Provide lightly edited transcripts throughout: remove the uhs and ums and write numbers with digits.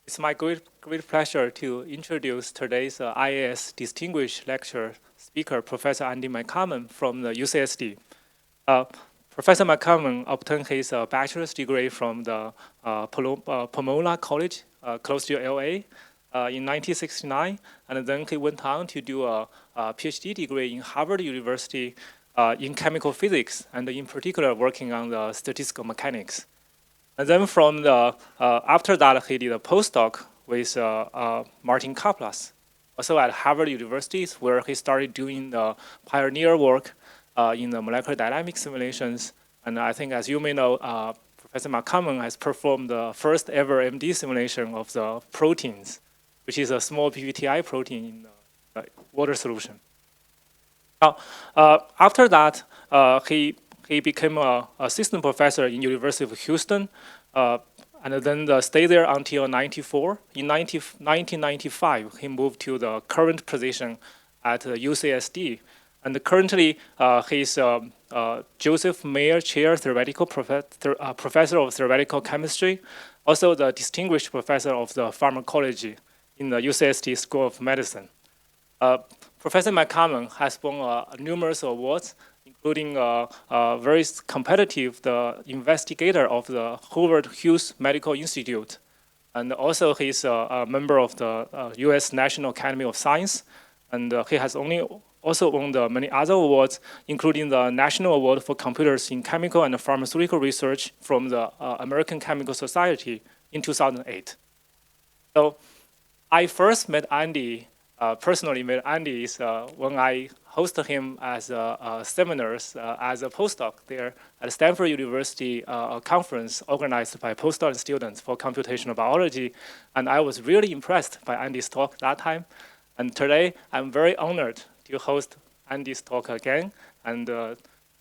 It's my great pleasure to introduce today's IAS distinguished lecture speaker, Professor Andy McCammon from the UCSD. Professor McCammon obtained his bachelor's degree from the Pomona College, close to LA, in 1969, and then he went on to do a PhD degree in Harvard University in chemical physics, and in particular working on the statistical mechanics. And then from the after that, he did a postdoc with Martin Kaplas, also at Harvard University, where he started doing the pioneer work in the molecular dynamic simulations. And I think, as you may know, Professor McCammon has performed the first ever MD simulation of the proteins, which is a small PBTI protein in the water solution. Now, after that, he became an assistant professor in University of Houston, and then stayed there until 94. In 1995, he moved to the current position at UCSD. And currently, he's Joseph Mayer Chair Theoretical Professor of Theoretical Chemistry, also the Distinguished Professor of the Pharmacology in the UCSD School of Medicine. Professor McCammon has won numerous awards, including very competitive, the investigator of the Howard Hughes Medical Institute. And also he's a member of the US National Academy of Science. And he has also won many other awards, including the National Award for Computers in Chemical and Pharmaceutical Research from the American Chemical Society in 2008. So I first met Andy, personally met Andy is when I hosted him as seminars as a postdoc there at Stanford University conference organized by postdoc students for computational biology. And I was really impressed by Andy's talk that time. And today, I'm very honored to host Andy's talk again. And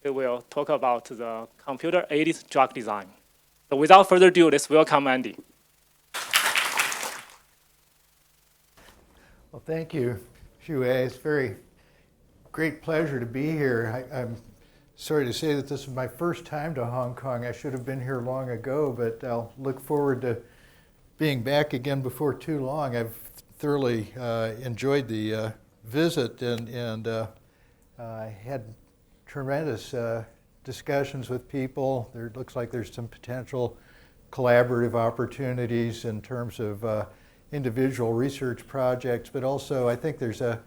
he will talk about the computer-aided drug design. So without further ado, let's welcome Andy. Well, thank you, Xue. It's very great pleasure to be here. I'm sorry to say that this is my first time to Hong Kong. I should have been here long ago, but I'll look forward to being back again before too long. I've thoroughly enjoyed the visit and had tremendous discussions with people. There looks like there's some potential collaborative opportunities in terms of individual research projects, but also I think there's a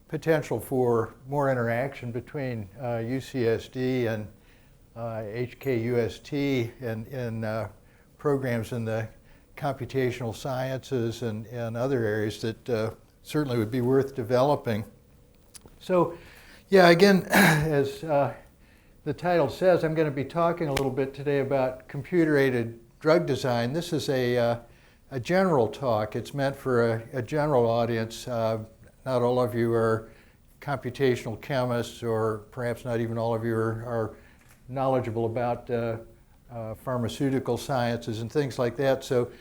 potential for more interaction between UCSD and HKUST and programs in the computational sciences and other areas that certainly would be worth developing. So, yeah, again, as the title says, I'm going to be talking a little bit today about computer-aided drug design. This is a general talk. It's meant for a general audience. Not all of you are computational chemists, or perhaps not even all of you are knowledgeable about pharmaceutical sciences and things like that. So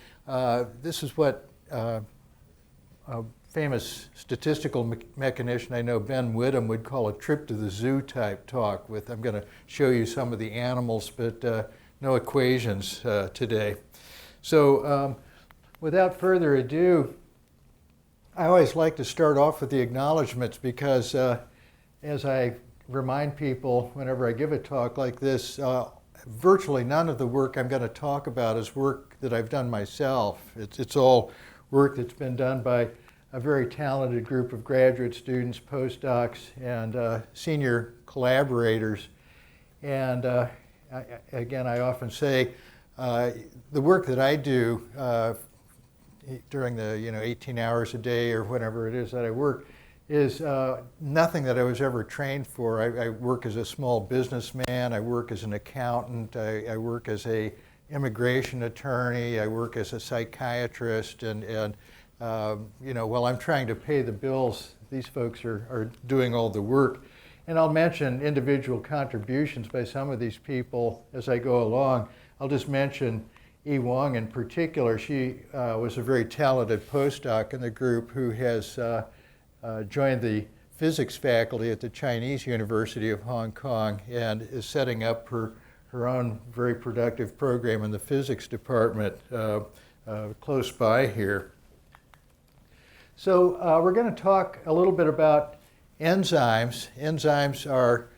this is what a famous statistical mechanician I know, Ben Whittam, would call a trip to the zoo type talk. I'm going to show you some of the animals, but no equations today. So without further ado, I always like to start off with the acknowledgments because as I remind people whenever I give a talk like this, virtually none of the work I'm going to talk about is work that I've done myself. It's all work that's been done by a very talented group of graduate students, postdocs, and senior collaborators. And again, I often say the work that I do during the 18 hours a day or whatever it is that I work is nothing that I was ever trained for. I work as a small businessman, I work as an accountant, I work as a immigration attorney, I work as a psychiatrist, and while I'm trying to pay the bills, these folks are doing all the work. And I'll mention individual contributions by some of these people as I go along. I'll just mention E. Wong in particular. She was a very talented postdoc in the group who has joined the physics faculty at the Chinese University of Hong Kong and is setting up her own very productive program in the physics department close by here. So we're going to talk a little bit about enzymes. Enzymes are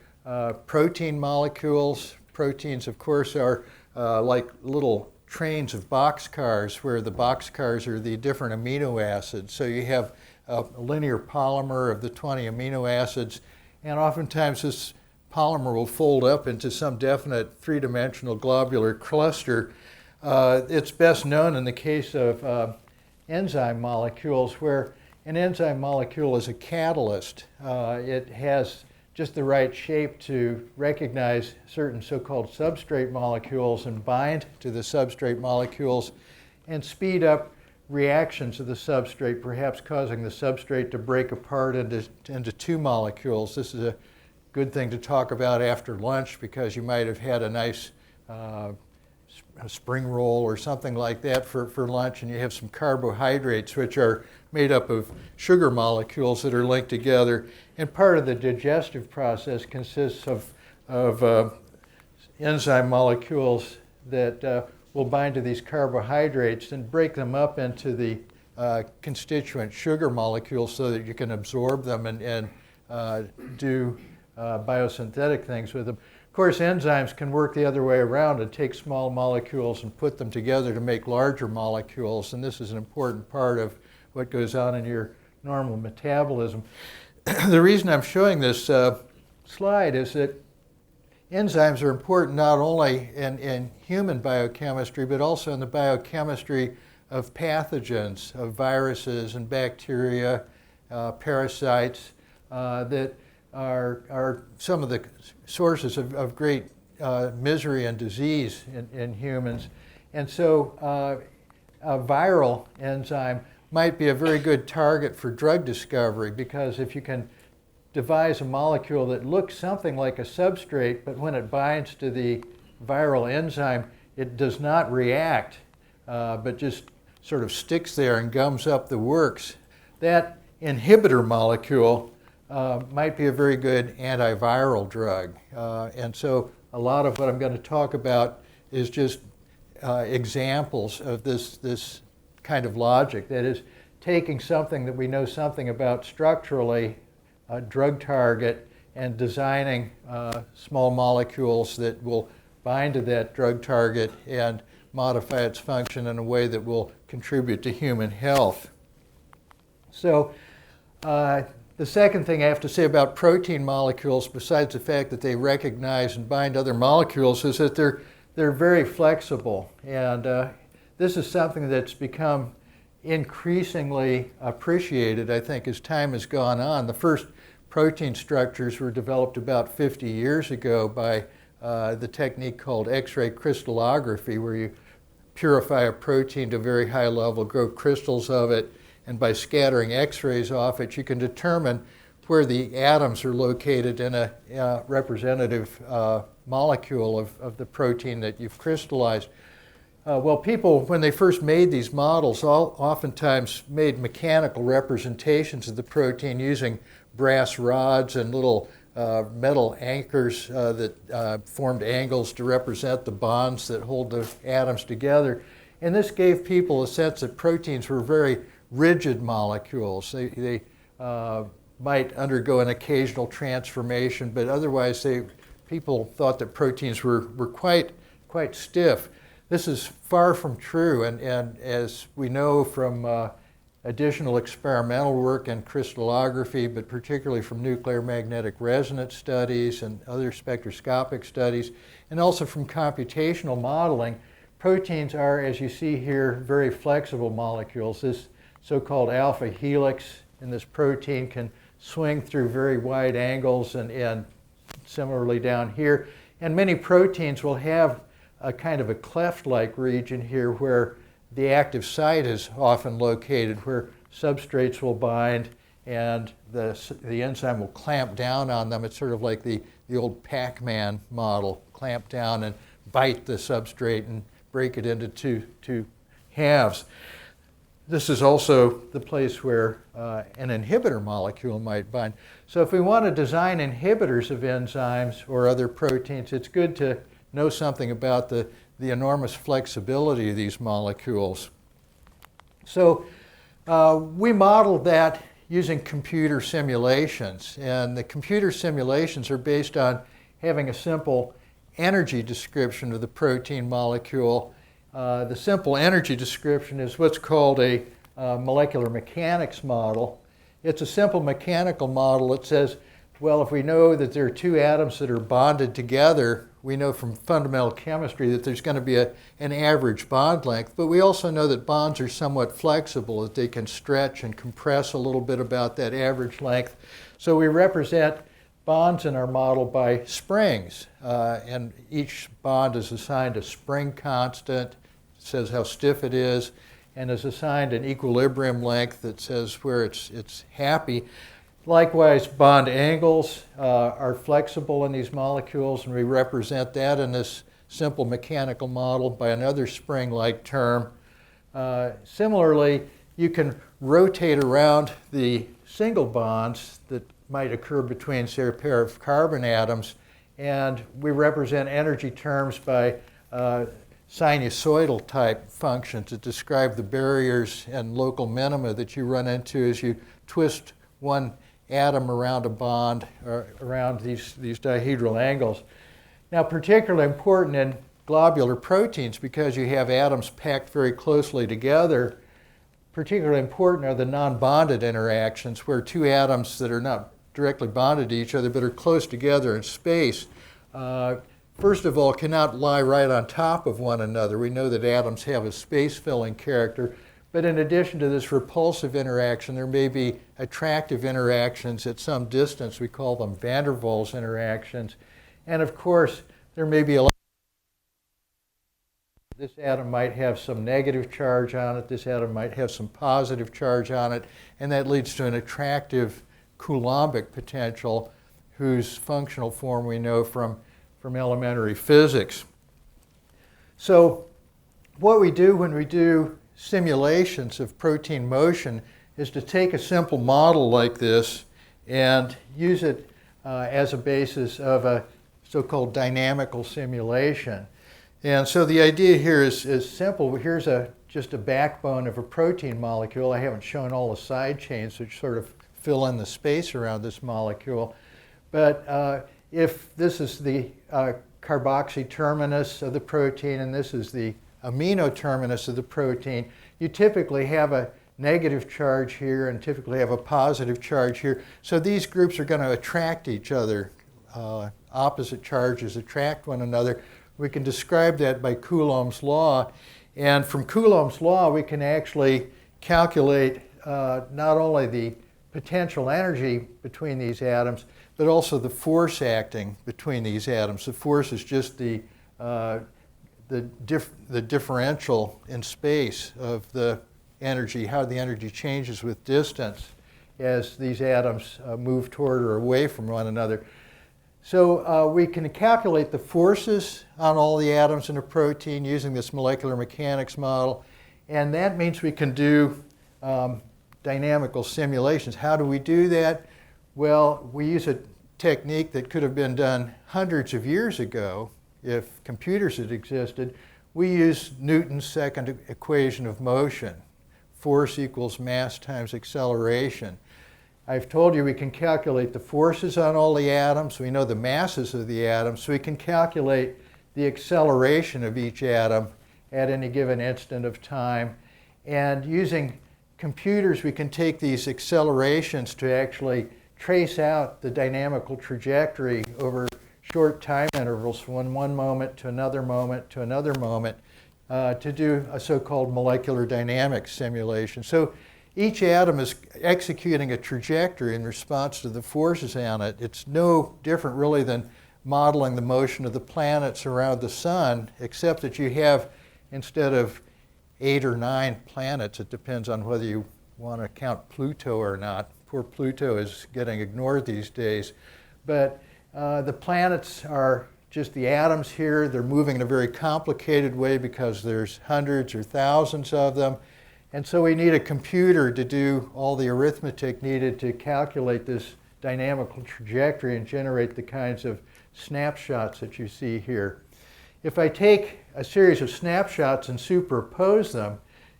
protein molecules. Proteins, of course, are like little trains of boxcars, where the boxcars are the different amino acids. So you have a linear polymer of the 20 amino acids, and oftentimes this polymer will fold up into some definite three-dimensional globular cluster. It's best known in the case of enzyme molecules, where an enzyme molecule is a catalyst. It has just the right shape to recognize certain so-called substrate molecules and bind to the substrate molecules and speed up reactions of the substrate, perhaps causing the substrate to break apart into two molecules. This is a good thing to talk about after lunch, because you might have had a nice a spring roll or something like that for lunch, and you have some carbohydrates which are made up of sugar molecules that are linked together. And part of the digestive process consists of enzyme molecules that will bind to these carbohydrates and break them up into the constituent sugar molecules so that you can absorb them and do biosynthetic things with them. Of course, enzymes can work the other way around and take small molecules and put them together to make larger molecules, and this is an important part of what goes on in your normal metabolism. The reason I'm showing this slide is that enzymes are important not only in human biochemistry, but also in the biochemistry of pathogens, of viruses and bacteria, parasites, that are some of the sources of great misery and disease in humans. And so a viral enzyme might be a very good target for drug discovery, because if you can devise a molecule that looks something like a substrate, but when it binds to the viral enzyme, it does not react, but just sort of sticks there and gums up the works, that inhibitor molecule might be a very good antiviral drug. And so a lot of what I'm going to talk about is just examples of this kind of logic. That is, taking something that we know something about structurally, a drug target, and designing small molecules that will bind to that drug target and modify its function in a way that will contribute to human health. So the second thing I have to say about protein molecules, besides the fact that they recognize and bind other molecules, is that they're very flexible. And this is something that's become increasingly appreciated, I think, as time has gone on. The first protein structures were developed about 50 years ago by the technique called X-ray crystallography, where you purify a protein to a very high level, grow crystals of it, and by scattering X-rays off it, you can determine where the atoms are located in a representative molecule of the protein that you've crystallized. Well, people, when they first made these models, oftentimes made mechanical representations of the protein using brass rods and little metal anchors that formed angles to represent the bonds that hold the atoms together. And this gave people a sense that proteins were very rigid molecules. They might undergo an occasional transformation, but otherwise people thought that proteins were quite stiff. This is far from true, and as we know from additional experimental work in crystallography, but particularly from nuclear magnetic resonance studies and other spectroscopic studies, and also from computational modeling, proteins are, as you see here, very flexible molecules. This so-called alpha helix in this protein can swing through very wide angles, and similarly down here. And many proteins will have a kind of a cleft-like region here where the active site is often located, where substrates will bind and the enzyme will clamp down on them. It's sort of like the old Pac-Man model, clamp down and bite the substrate and break it into two halves. This is also the place where an inhibitor molecule might bind. So if we want to design inhibitors of enzymes or other proteins, it's good to know something about the enormous flexibility of these molecules. So we modeled that using computer simulations. And the computer simulations are based on having a simple energy description of the protein molecule. The simple energy description is what's called a molecular mechanics model. It's a simple mechanical model that says, well, if we know that there are two atoms that are bonded together, we know from fundamental chemistry that there's going to be an average bond length, but we also know that bonds are somewhat flexible, that they can stretch and compress a little bit about that average length. So we represent bonds in our model by springs, and each bond is assigned a spring constant, it says how stiff it is, and is assigned an equilibrium length that says where it's happy. Likewise, bond angles are flexible in these molecules, and we represent that in this simple mechanical model by another spring-like term. Similarly, you can rotate around the single bonds that might occur between, say, a pair of carbon atoms, and we represent energy terms by sinusoidal type functions that describe the barriers and local minima that you run into as you twist one atom around a bond or around these dihedral angles. Now, particularly important in globular proteins, because you have atoms packed very closely together, particularly important are the non-bonded interactions where two atoms that are not directly bonded to each other but are close together in space, first of all, cannot lie right on top of one another. We know that atoms have a space-filling character, but in addition to this repulsive interaction, there may be attractive interactions at some distance. We call them van der Waals interactions. And of course, there may be this atom might have some negative charge on it, this atom might have some positive charge on it, and that leads to an attractive Coulombic potential whose functional form we know from elementary physics. So what we do when we do simulations of protein motion is to take a simple model like this and use it as a basis of a so-called dynamical simulation. And so the idea here is simple. Here's just a backbone of a protein molecule. I haven't shown all the side chains which sort of fill in the space around this molecule. But if this is the carboxy terminus of the protein and this is the amino terminus of the protein, you typically have a negative charge here and typically have a positive charge here. So these groups are going to attract each other. Opposite charges attract one another. We can describe that by Coulomb's law. And from Coulomb's law, we can actually calculate not only the potential energy between these atoms, but also the force acting between these atoms. The force is just the differential in space of the energy, how the energy changes with distance as these atoms move toward or away from one another. So we can calculate the forces on all the atoms in a protein using this molecular mechanics model, and that means we can do dynamical simulations. How do we do that? Well, we use a technique that could have been done hundreds of years ago if computers had existed. We use Newton's second equation of motion. Force equals mass times acceleration. I've told you we can calculate the forces on all the atoms. We know the masses of the atoms, so we can calculate the acceleration of each atom at any given instant of time. And using computers, we can take these accelerations to actually trace out the dynamical trajectory over short time intervals from one moment to another moment to another moment to do a so-called molecular dynamics simulation. So each atom is executing a trajectory in response to the forces on it. It's no different really than modeling the motion of the planets around the sun, except that you have, instead of 8 or 9 planets, it depends on whether you want to count Pluto or not. Poor Pluto is getting ignored these days. But the planets are just the atoms here. They're moving in a very complicated way because there's hundreds or thousands of them. And so we need a computer to do all the arithmetic needed to calculate this dynamical trajectory and generate the kinds of snapshots that you see here. If I take a series of snapshots and superpose them,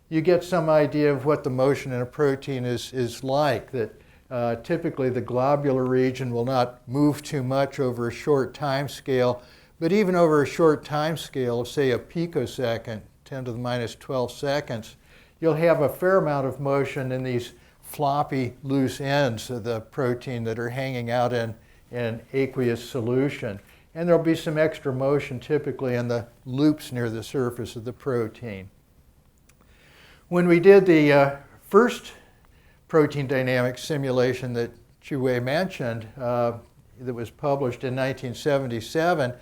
you get some idea of what the motion in a protein is like, that typically the globular region will not move too much over a short time scale, but even over a short time scale of, say, a picosecond, 10 to the minus 12 seconds, you'll have a fair amount of motion in these floppy, loose ends of the protein that are hanging out in aqueous solution. And there'll be some extra motion typically in the loops near the surface of the protein. When we did the first protein dynamics simulation that Chu mentioned, that was published in 1977,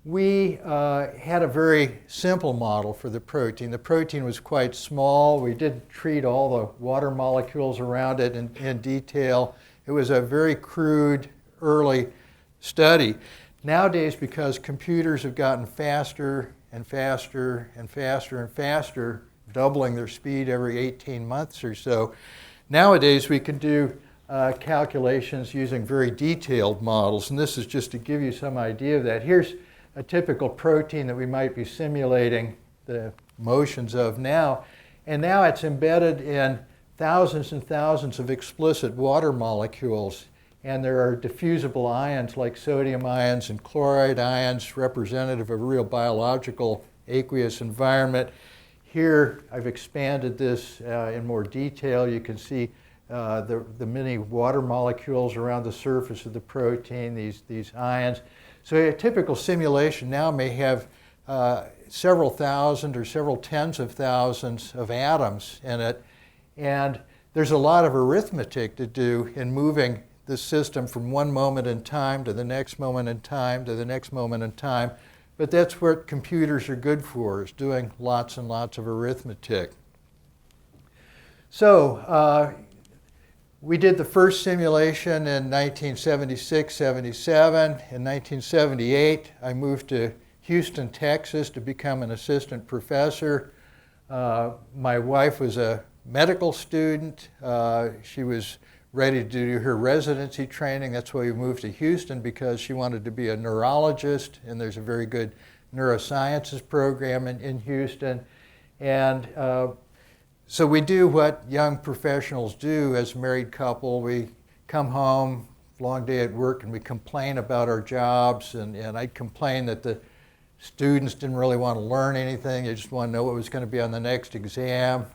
we had a very simple model for the protein. The protein was quite small. We didn't treat all the water molecules around it in detail. It was a very crude, early study. Nowadays, because computers have gotten faster and faster and faster and faster, doubling their speed every 18 months or so, nowadays we can do calculations using very detailed models. And this is just to give you some idea of that. Here's a typical protein that we might be simulating the motions of now. And now it's embedded in thousands and thousands of explicit water molecules. And there are diffusible ions like sodium ions and chloride ions, representative of a real biological aqueous environment. Here, I've expanded this in more detail. You can see the many water molecules around the surface of the protein, these ions. So a typical simulation now may have several thousand or several tens of thousands of atoms in it. And there's a lot of arithmetic to do in moving the system from one moment in time to the next moment in time to the next moment in time. But that's what computers are good for, is doing lots and lots of arithmetic. So we did the first simulation in 1976-77. In 1978, I moved to Houston, Texas to become an assistant professor. My wife was a medical student. She was ready to do her residency training. That's why we moved to Houston, because she wanted to be a neurologist, and there's a very good neurosciences program in Houston. And so we do what young professionals do as a married couple. We come home, long day at work, and we complain about our jobs. And I'd complain that the students didn't really want to learn anything. They just want to know what was going to be on the next exam.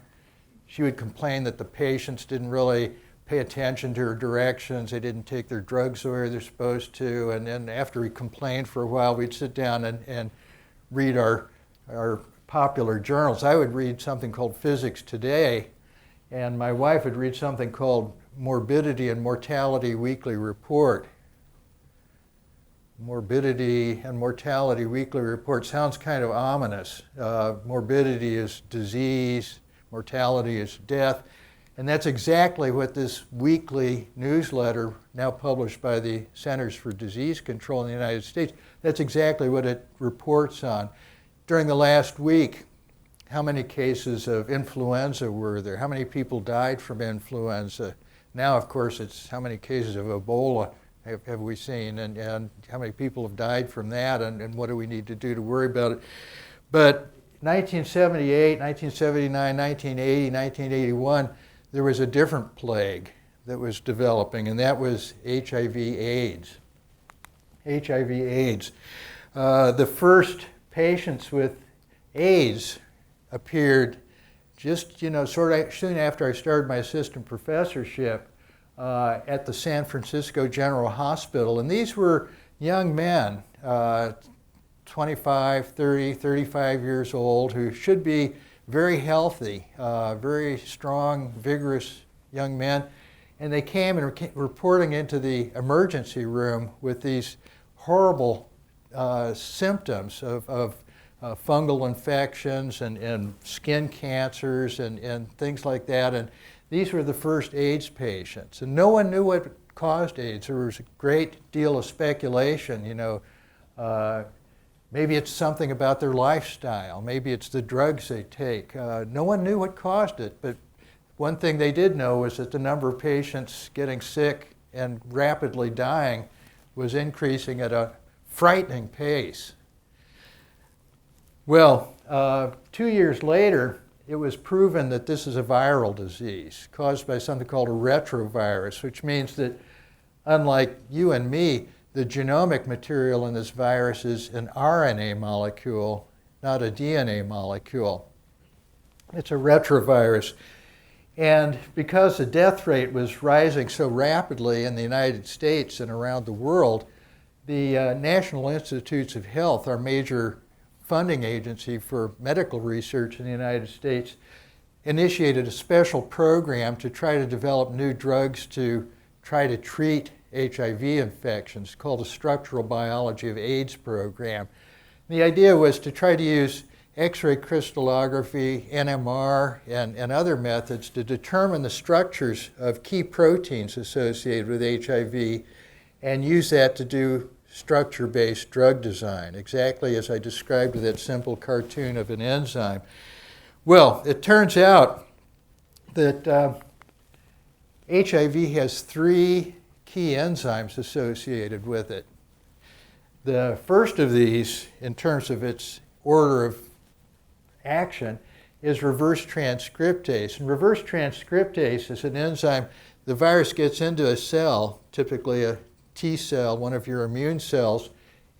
She would complain that the patients didn't really pay attention to her directions. They didn't take their drugs the way they're supposed to. And then after we complained for a while, we'd sit down and read our popular journals. I would read something called Physics Today, and my wife would read something called Morbidity and Mortality Weekly Report. Morbidity and Mortality Weekly Report sounds kind of ominous. Morbidity is disease, mortality is death. And that's exactly what this weekly newsletter, now published by the Centers for Disease Control in the United States, that's exactly what it reports on. During the last week, how many cases of influenza were there? How many people died from influenza? Now, of course, it's how many cases of Ebola have we seen, and how many people have died from that, and what do we need to do to worry about it? But 1978, 1979, 1980, 1981, there was a different plague that was developing, and that was HIV/AIDS. HIV/AIDS. The first patients with AIDS appeared just, sort of soon after I started my assistant professorship at the San Francisco General Hospital. And these were young men, 25, 30, 35 years old, who should be very healthy, very strong, vigorous young men. And they came and were reporting into the emergency room with these horrible symptoms of fungal infections and skin cancers and things like that. And these were the first AIDS patients. And no one knew what caused AIDS. There was a great deal of speculation, maybe it's something about their lifestyle. Maybe it's the drugs they take. No one knew what caused it, but one thing they did know was that the number of patients getting sick and rapidly dying was increasing at a frightening pace. Well, 2 years later, it was proven that this is a viral disease caused by something called a retrovirus, which means that unlike you and me, the genomic material in this virus is an RNA molecule, not a DNA molecule. It's a retrovirus. And because the death rate was rising so rapidly in the United States and around the world, the National Institutes of Health, our major funding agency for medical research in the United States, initiated a special program to try to develop new drugs to try to treat HIV infections called the Structural Biology of AIDS program. The idea was to try to use X-ray crystallography, NMR, and other methods to determine the structures of key proteins associated with HIV and use that to do structure-based drug design, exactly as I described with that simple cartoon of an enzyme. Well, it turns out that HIV has 3 key enzymes associated with it. The first of these, in terms of its order of action, is reverse transcriptase. And reverse transcriptase is an enzyme. The virus gets into a cell, typically a T cell, one of your immune cells,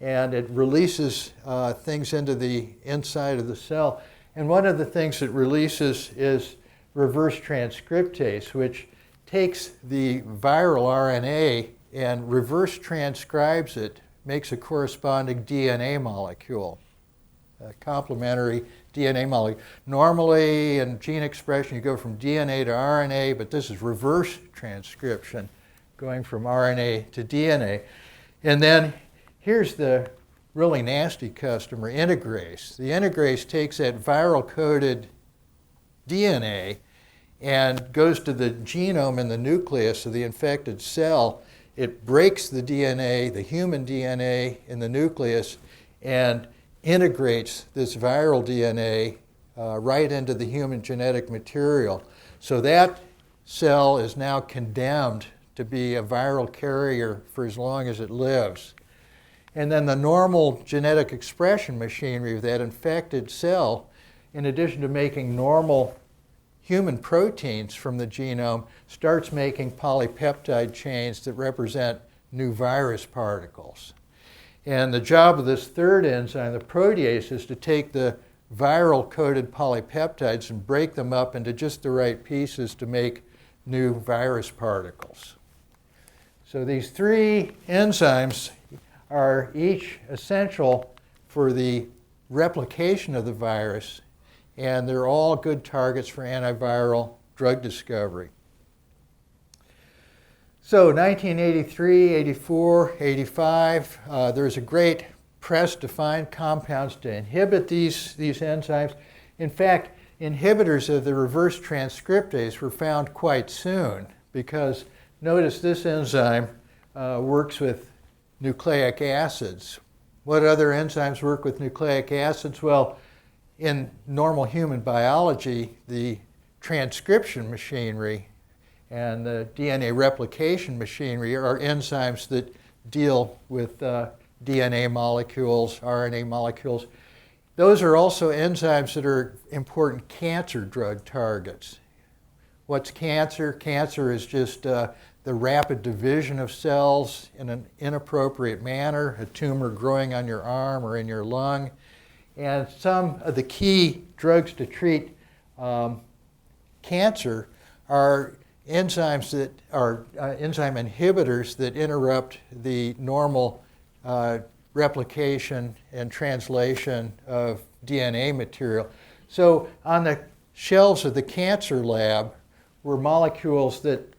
and it releases things into the inside of the cell. And one of the things it releases is reverse transcriptase, which takes the viral RNA and reverse transcribes it, makes a corresponding DNA molecule, a complementary DNA molecule. Normally in gene expression you go from DNA to RNA, but this is reverse transcription, going from RNA to DNA. And then here's the really nasty customer, integrase. The integrase takes that viral-coded DNA and goes to the genome in the nucleus of the infected cell. It breaks the DNA, the human DNA in the nucleus, and integrates this viral DNA right into the human genetic material. So that cell is now condemned to be a viral carrier for as long as it lives. And then the normal genetic expression machinery of that infected cell, in addition to making normal human proteins from the genome, starts making polypeptide chains that represent new virus particles. And the job of this third enzyme, the protease, is to take the viral-coated polypeptides and break them up into just the right pieces to make new virus particles. So these 3 enzymes are each essential for the replication of the virus, and they're all good targets for antiviral drug discovery. So 1983, 84, 85, there's a great press to find compounds to inhibit these enzymes. In fact, inhibitors of the reverse transcriptase were found quite soon because notice this enzyme works with nucleic acids. What other enzymes work with nucleic acids? Well, in normal human biology, the transcription machinery and the DNA replication machinery are enzymes that deal with DNA molecules, RNA molecules. Those are also enzymes that are important cancer drug targets. What's cancer? Cancer is just the rapid division of cells in an inappropriate manner, a tumor growing on your arm or in your lung. And some of the key drugs to treat cancer are enzymes that are enzyme inhibitors that interrupt the normal replication and translation of DNA material. So on the shelves of the cancer lab were molecules that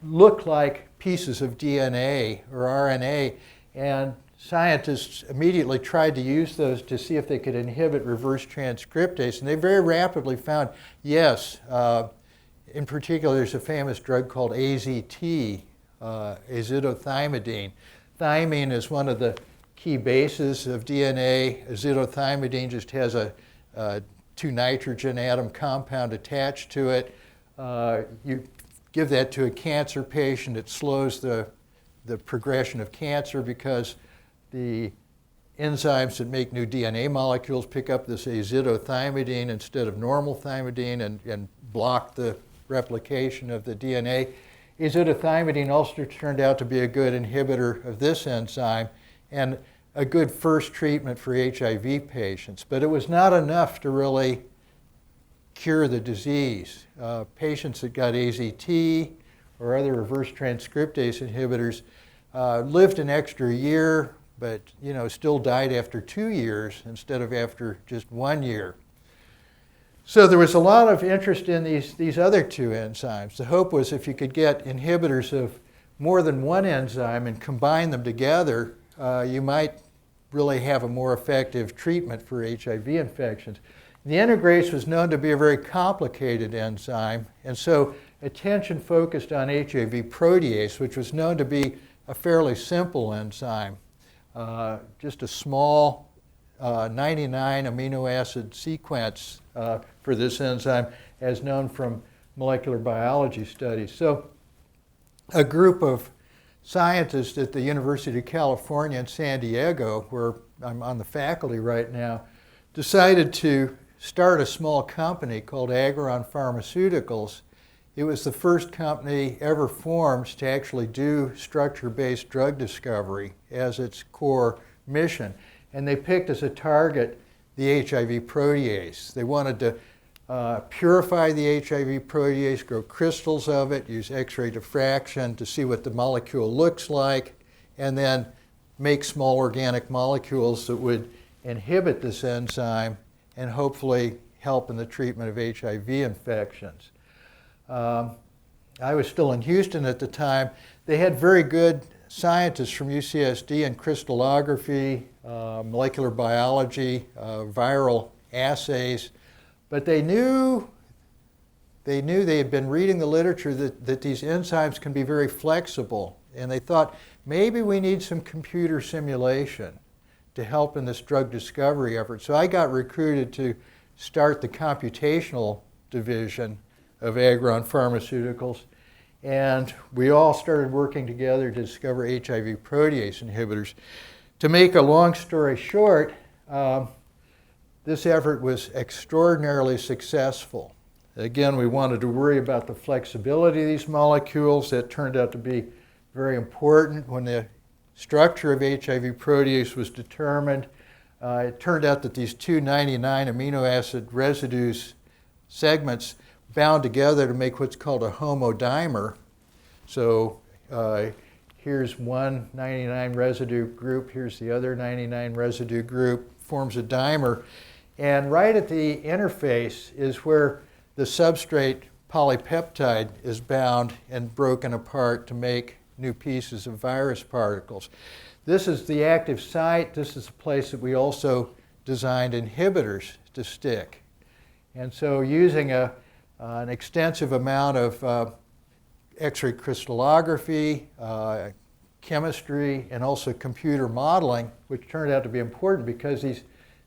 look like pieces of DNA or RNA, and scientists immediately tried to use those to see if they could inhibit reverse transcriptase, and they very rapidly found, yes, in particular there's a famous drug called AZT, azithromycin. Thymine is one of the key bases of DNA. Azithromycin just has a 2-nitrogen atom compound attached to it. You give that to a cancer patient, it slows the progression of cancer because the enzymes that make new DNA molecules pick up this azidothiamidine instead of normal thymidine and block the replication of the DNA. Azidothiamidine also turned out to be a good inhibitor of this enzyme and a good first treatment for HIV patients. But it was not enough to really cure the disease. Patients that got AZT or other reverse transcriptase inhibitors lived an extra year, but still died after 2 years instead of after just 1 year. So there was a lot of interest in these other two enzymes. The hope was if you could get inhibitors of more than one enzyme and combine them together, you might really have a more effective treatment for HIV infections. The integrase was known to be a very complicated enzyme, and so attention focused on HIV protease, which was known to be a fairly simple enzyme, just a small 99 amino acid sequence for this enzyme as known from molecular biology studies. So a group of scientists at the University of California in San Diego, where I'm on the faculty right now, decided to start a small company called Agron Pharmaceuticals. It was the first company ever formed to actually do structure-based drug discovery as its core mission. And they picked as a target the HIV protease. They wanted to purify the HIV protease, grow crystals of it, use X-ray diffraction to see what the molecule looks like, and then make small organic molecules that would inhibit this enzyme and hopefully help in the treatment of HIV infections. I was still in Houston at the time. They had very good scientists from UCSD in crystallography, molecular biology, viral assays, but they knew they had been reading the literature that these enzymes can be very flexible, and they thought maybe we need some computer simulation to help in this drug discovery effort. So I got recruited to start the computational division of Agron Pharmaceuticals, and we all started working together to discover HIV protease inhibitors. To make a long story short, this effort was extraordinarily successful. Again, we wanted to worry about the flexibility of these molecules. That turned out to be very important. When the structure of HIV protease was determined, it turned out that these two 99 amino acid residues segments bound together to make what's called a homodimer. So here's one 99 residue group, here's the other 99 residue group, forms a dimer. And right at the interface is where the substrate polypeptide is bound and broken apart to make new pieces of virus particles. This is the active site. This is the place that we also designed inhibitors to stick. And so using an extensive amount of X-ray crystallography, chemistry, and also computer modeling, which turned out to be important because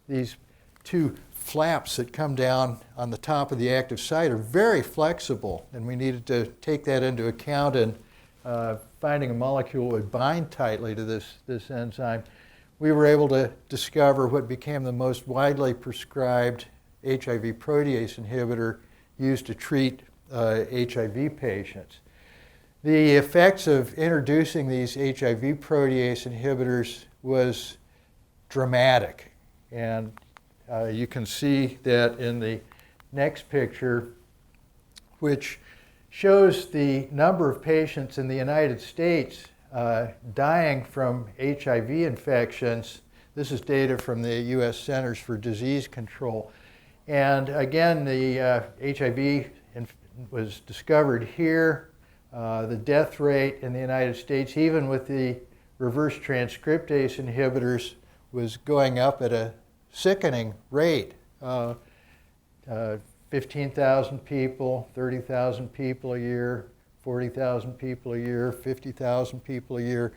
these two flaps that come down on the top of the active site are very flexible, and we needed to take that into account in finding a molecule that would bind tightly to this enzyme. We were able to discover what became the most widely prescribed HIV protease inhibitor used to treat HIV patients. The effects of introducing these HIV protease inhibitors was dramatic, and you can see that in the next picture, which shows the number of patients in the United States dying from HIV infections. This is data from the U.S. Centers for Disease Control. And again, the HIV was discovered here. The death rate in the United States, even with the reverse transcriptase inhibitors, was going up at a sickening rate. 15,000 people, 30,000 people a year, 40,000 people a year, 50,000 people a year.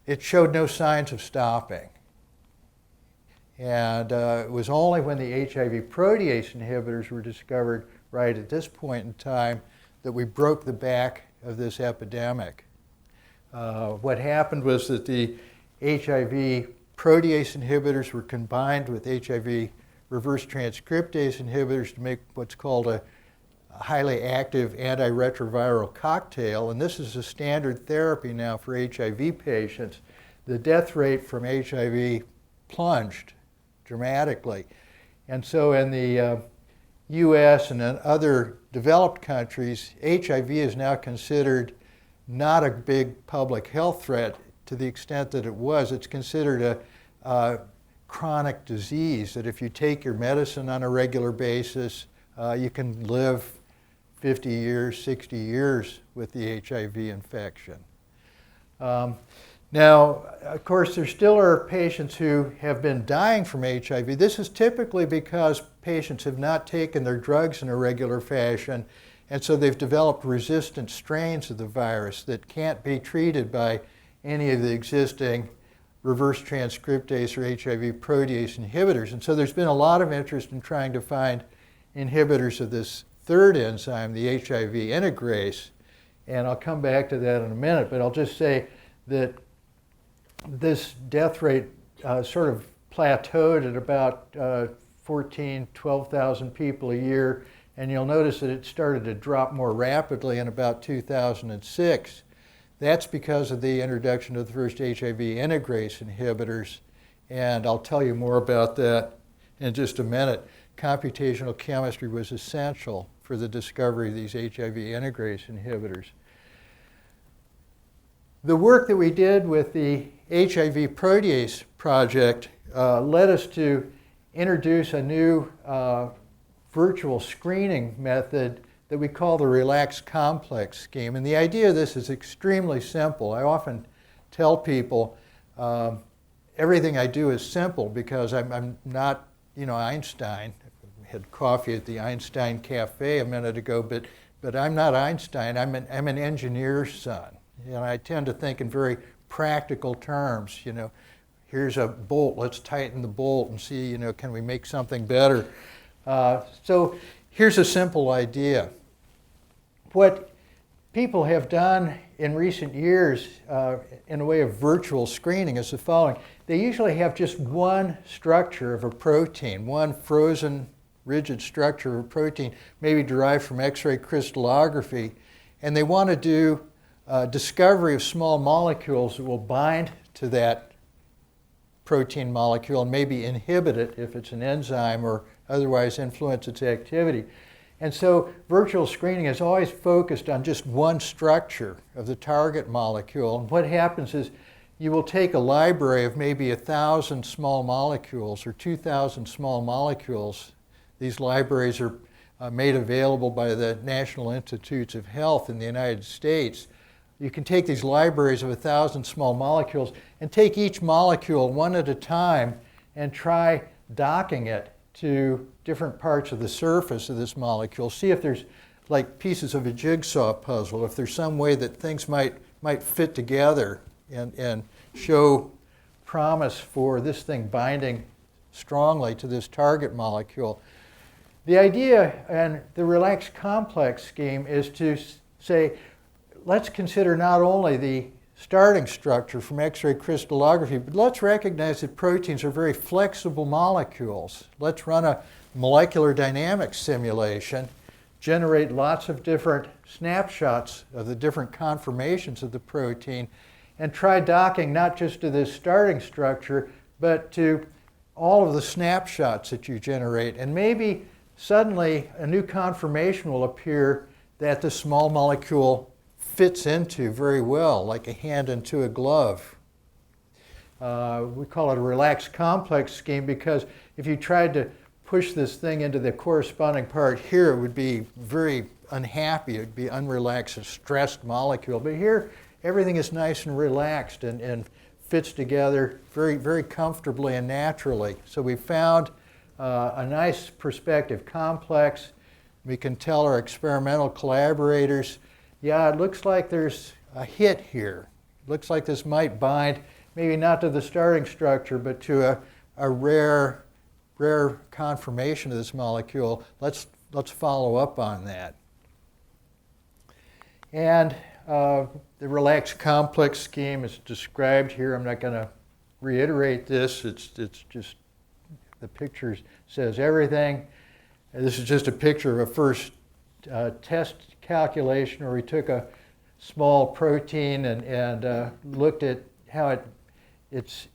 It showed no signs of stopping. And it was only when the HIV protease inhibitors were discovered right at this point in time that we broke the back of this epidemic. What happened was that the HIV protease inhibitors were combined with HIV reverse transcriptase inhibitors to make what's called a highly active antiretroviral cocktail, and this is a standard therapy now for HIV patients. The death rate from HIV plunged dramatically. And so in the US and in other developed countries, HIV is now considered not a big public health threat to the extent that it was. It's considered a chronic disease that if you take your medicine on a regular basis, you can live 50 years, 60 years with the HIV infection. Now, of course, there still are patients who have been dying from HIV. This is typically because patients have not taken their drugs in a regular fashion, and so they've developed resistant strains of the virus that can't be treated by any of the existing reverse transcriptase or HIV protease inhibitors. And so there's been a lot of interest in trying to find inhibitors of this third enzyme, the HIV integrase, and I'll come back to that in a minute, but I'll just say that this death rate sort of plateaued at about 12,000 people a year, and you'll notice that it started to drop more rapidly in about 2006. That's because of the introduction of the first HIV integrase inhibitors, and I'll tell you more about that in just a minute. Computational chemistry was essential for the discovery of these HIV integrase inhibitors. The work that we did with the HIV protease project led us to introduce a new virtual screening method that we call the relaxed complex scheme. And the idea of this is extremely simple. I often tell people everything I do is simple because I'm not, Einstein. I had coffee at the Einstein Cafe a minute ago, but I'm not Einstein. I'm an engineer's son. I tend to think in very practical terms. Here's a bolt. Let's tighten the bolt and see, can we make something better? So here's a simple idea. What people have done in recent years in a way of virtual screening is the following. They usually have just one structure of a protein, one frozen, rigid structure of a protein, maybe derived from X-ray crystallography, and they want to do discovery of small molecules that will bind to that protein molecule and maybe inhibit it if it's an enzyme or otherwise influence its activity. And so virtual screening is always focused on just one structure of the target molecule. And what happens is you will take a library of maybe 1,000 small molecules or 2,000 small molecules. These libraries are made available by the National Institutes of Health in the United States. You can take these libraries of 1,000 small molecules and take each molecule one at a time and try docking it to different parts of the surface of this molecule. See if there's like pieces of a jigsaw puzzle, if there's some way that things might fit together and show promise for this thing binding strongly to this target molecule. The idea in the relaxed complex scheme is to say, let's consider not only the starting structure from X-ray crystallography, but let's recognize that proteins are very flexible molecules. Let's run a molecular dynamics simulation, generate lots of different snapshots of the different conformations of the protein, and try docking not just to this starting structure, but to all of the snapshots that you generate. And maybe suddenly a new conformation will appear that the small molecule fits into very well, like a hand into a glove. We call it a relaxed complex scheme because if you tried to push this thing into the corresponding part here, it would be very unhappy. It would be unrelaxed, a stressed molecule. But here, everything is nice and relaxed and fits together very, very comfortably and naturally. So we found a nice perspective complex. We can tell our experimental collaborators, yeah, it looks like there's a hit here. It looks like this might bind, maybe not to the starting structure, but to a rare conformation of this molecule. Let's follow up on that. And the relaxed complex scheme is described here. I'm not going to reiterate this. It's just, the picture says everything. And this is just a picture of a first test calculation where we took a small protein and looked at how its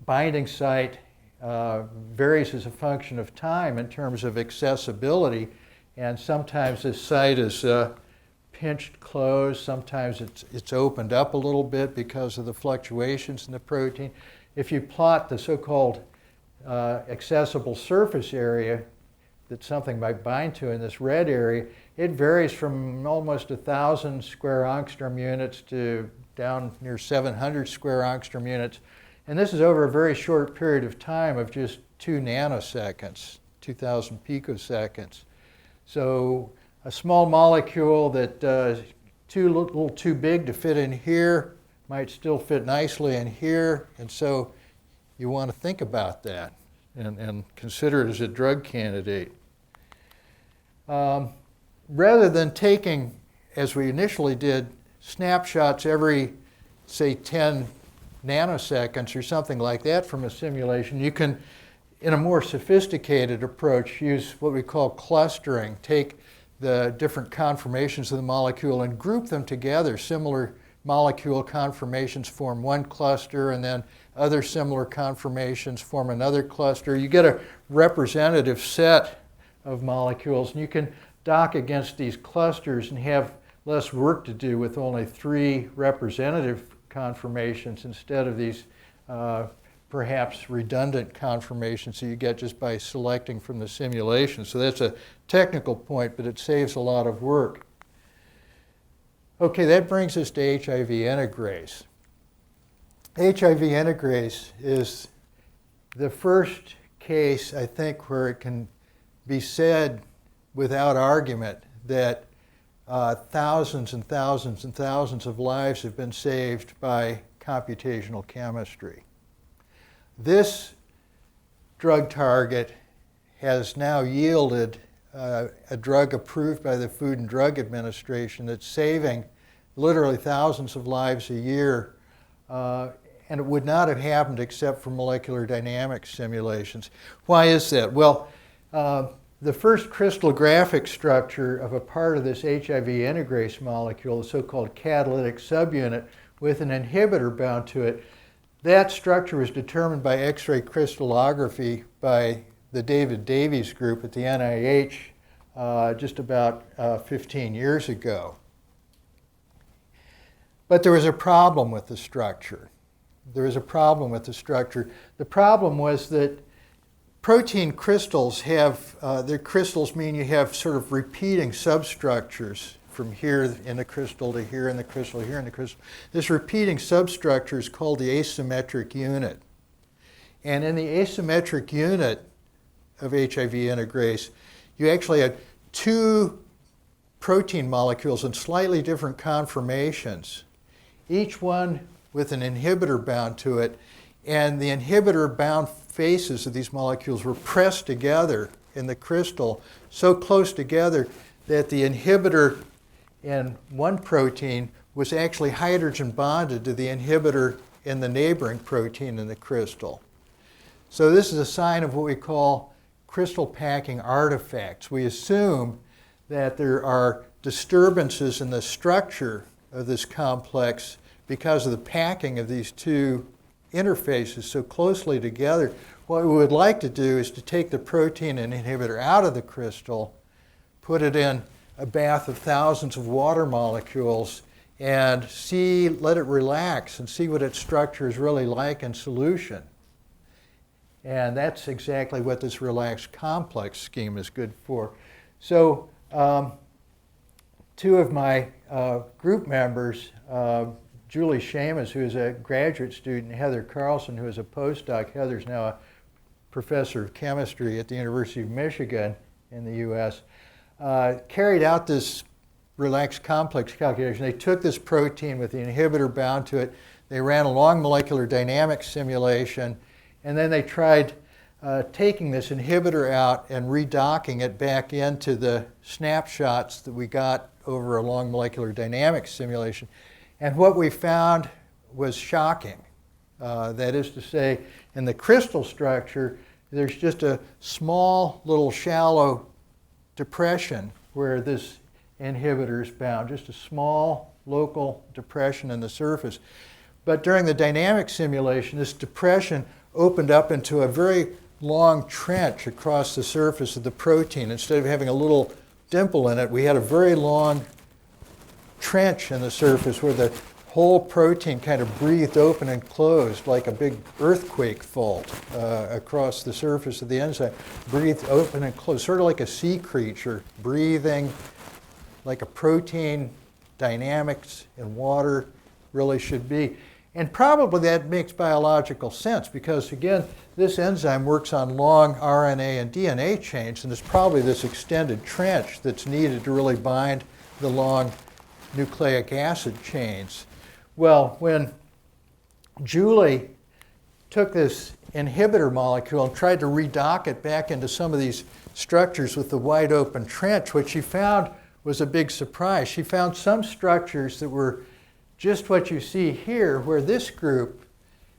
binding site varies as a function of time in terms of accessibility. And sometimes this site is pinched closed, sometimes it's opened up a little bit because of the fluctuations in the protein. If you plot the so-called accessible surface area that something might bind to in this red area, it varies from almost 1,000 square angstrom units to down near 700 square angstrom units. And this is over a very short period of time of just 2 nanoseconds, 2,000 picoseconds. So a small molecule that little too big to fit in here might still fit nicely in here. And so you want to think about that and consider it as a drug candidate. Rather than taking, as we initially did, snapshots every, say, 10 nanoseconds or something like that from a simulation, you can, in a more sophisticated approach, use what we call clustering. Take the different conformations of the molecule and group them together. Similar molecule conformations form one cluster, and then other similar conformations form another cluster. You get a representative set of molecules, and you can dock against these clusters and have less work to do with only 3 representative conformations instead of these perhaps redundant conformations that you get just by selecting from the simulation. So that's a technical point, but it saves a lot of work. Okay, that brings us to HIV integrase. HIV integrase is the first case, I think, where it can be said without argument that thousands and thousands and thousands of lives have been saved by computational chemistry. This drug target has now yielded a drug approved by the Food and Drug Administration that's saving literally thousands of lives a year, and it would not have happened except for molecular dynamics simulations. Why is that? Well, the first crystallographic structure of a part of this HIV integrase molecule, the so-called catalytic subunit with an inhibitor bound to it, that structure was determined by X-ray crystallography by the David Davies group at the NIH just about 15 years ago. But there was a problem with the structure. The problem was that protein crystals have, their crystals mean you have sort of repeating substructures from here in the crystal to here in the crystal, here in the crystal. This repeating substructure is called the asymmetric unit. And in the asymmetric unit of HIV integrase, you actually had 2 protein molecules in slightly different conformations, each one with an inhibitor bound to it, and the inhibitor-bound faces of these molecules were pressed together in the crystal, so close together that the inhibitor in one protein was actually hydrogen bonded to the inhibitor in the neighboring protein in the crystal. So this is a sign of what we call crystal packing artifacts. We assume that there are disturbances in the structure of this complex because of the packing of these 2 interfaces so closely together. What we would like to do is to take the protein and inhibitor out of the crystal, put it in a bath of thousands of water molecules, and let it relax and see what its structure is really like in solution. And that's exactly what this relaxed complex scheme is good for. So 2 of my group members, Julie Shamus, who is a graduate student, Heather Carlson, who is a postdoc. Heather's now a professor of chemistry at the University of Michigan in the US, carried out this relaxed complex calculation. They took this protein with the inhibitor bound to it, they ran a long molecular dynamics simulation, and then they tried taking this inhibitor out and redocking it back into the snapshots that we got over a long molecular dynamics simulation. And what we found was shocking. That is to say, in the crystal structure, there's just a small little shallow depression where this inhibitor is bound, just a small local depression in the surface. But during the dynamic simulation, this depression opened up into a very long trench across the surface of the protein. Instead of having a little dimple in it, we had a very long trench in the surface where the whole protein kind of breathed open and closed like a big earthquake fault across the surface of the enzyme. Breathed open and closed, sort of like a sea creature breathing, like a protein dynamics in water really should be. And probably that makes biological sense because, again, this enzyme works on long RNA and DNA chains, and it's probably this extended trench that's needed to really bind the long nucleic acid chains. Well, when Julie took this inhibitor molecule and tried to redock it back into some of these structures with the wide open trench, what she found was a big surprise. She found some structures that were just what you see here, where this group,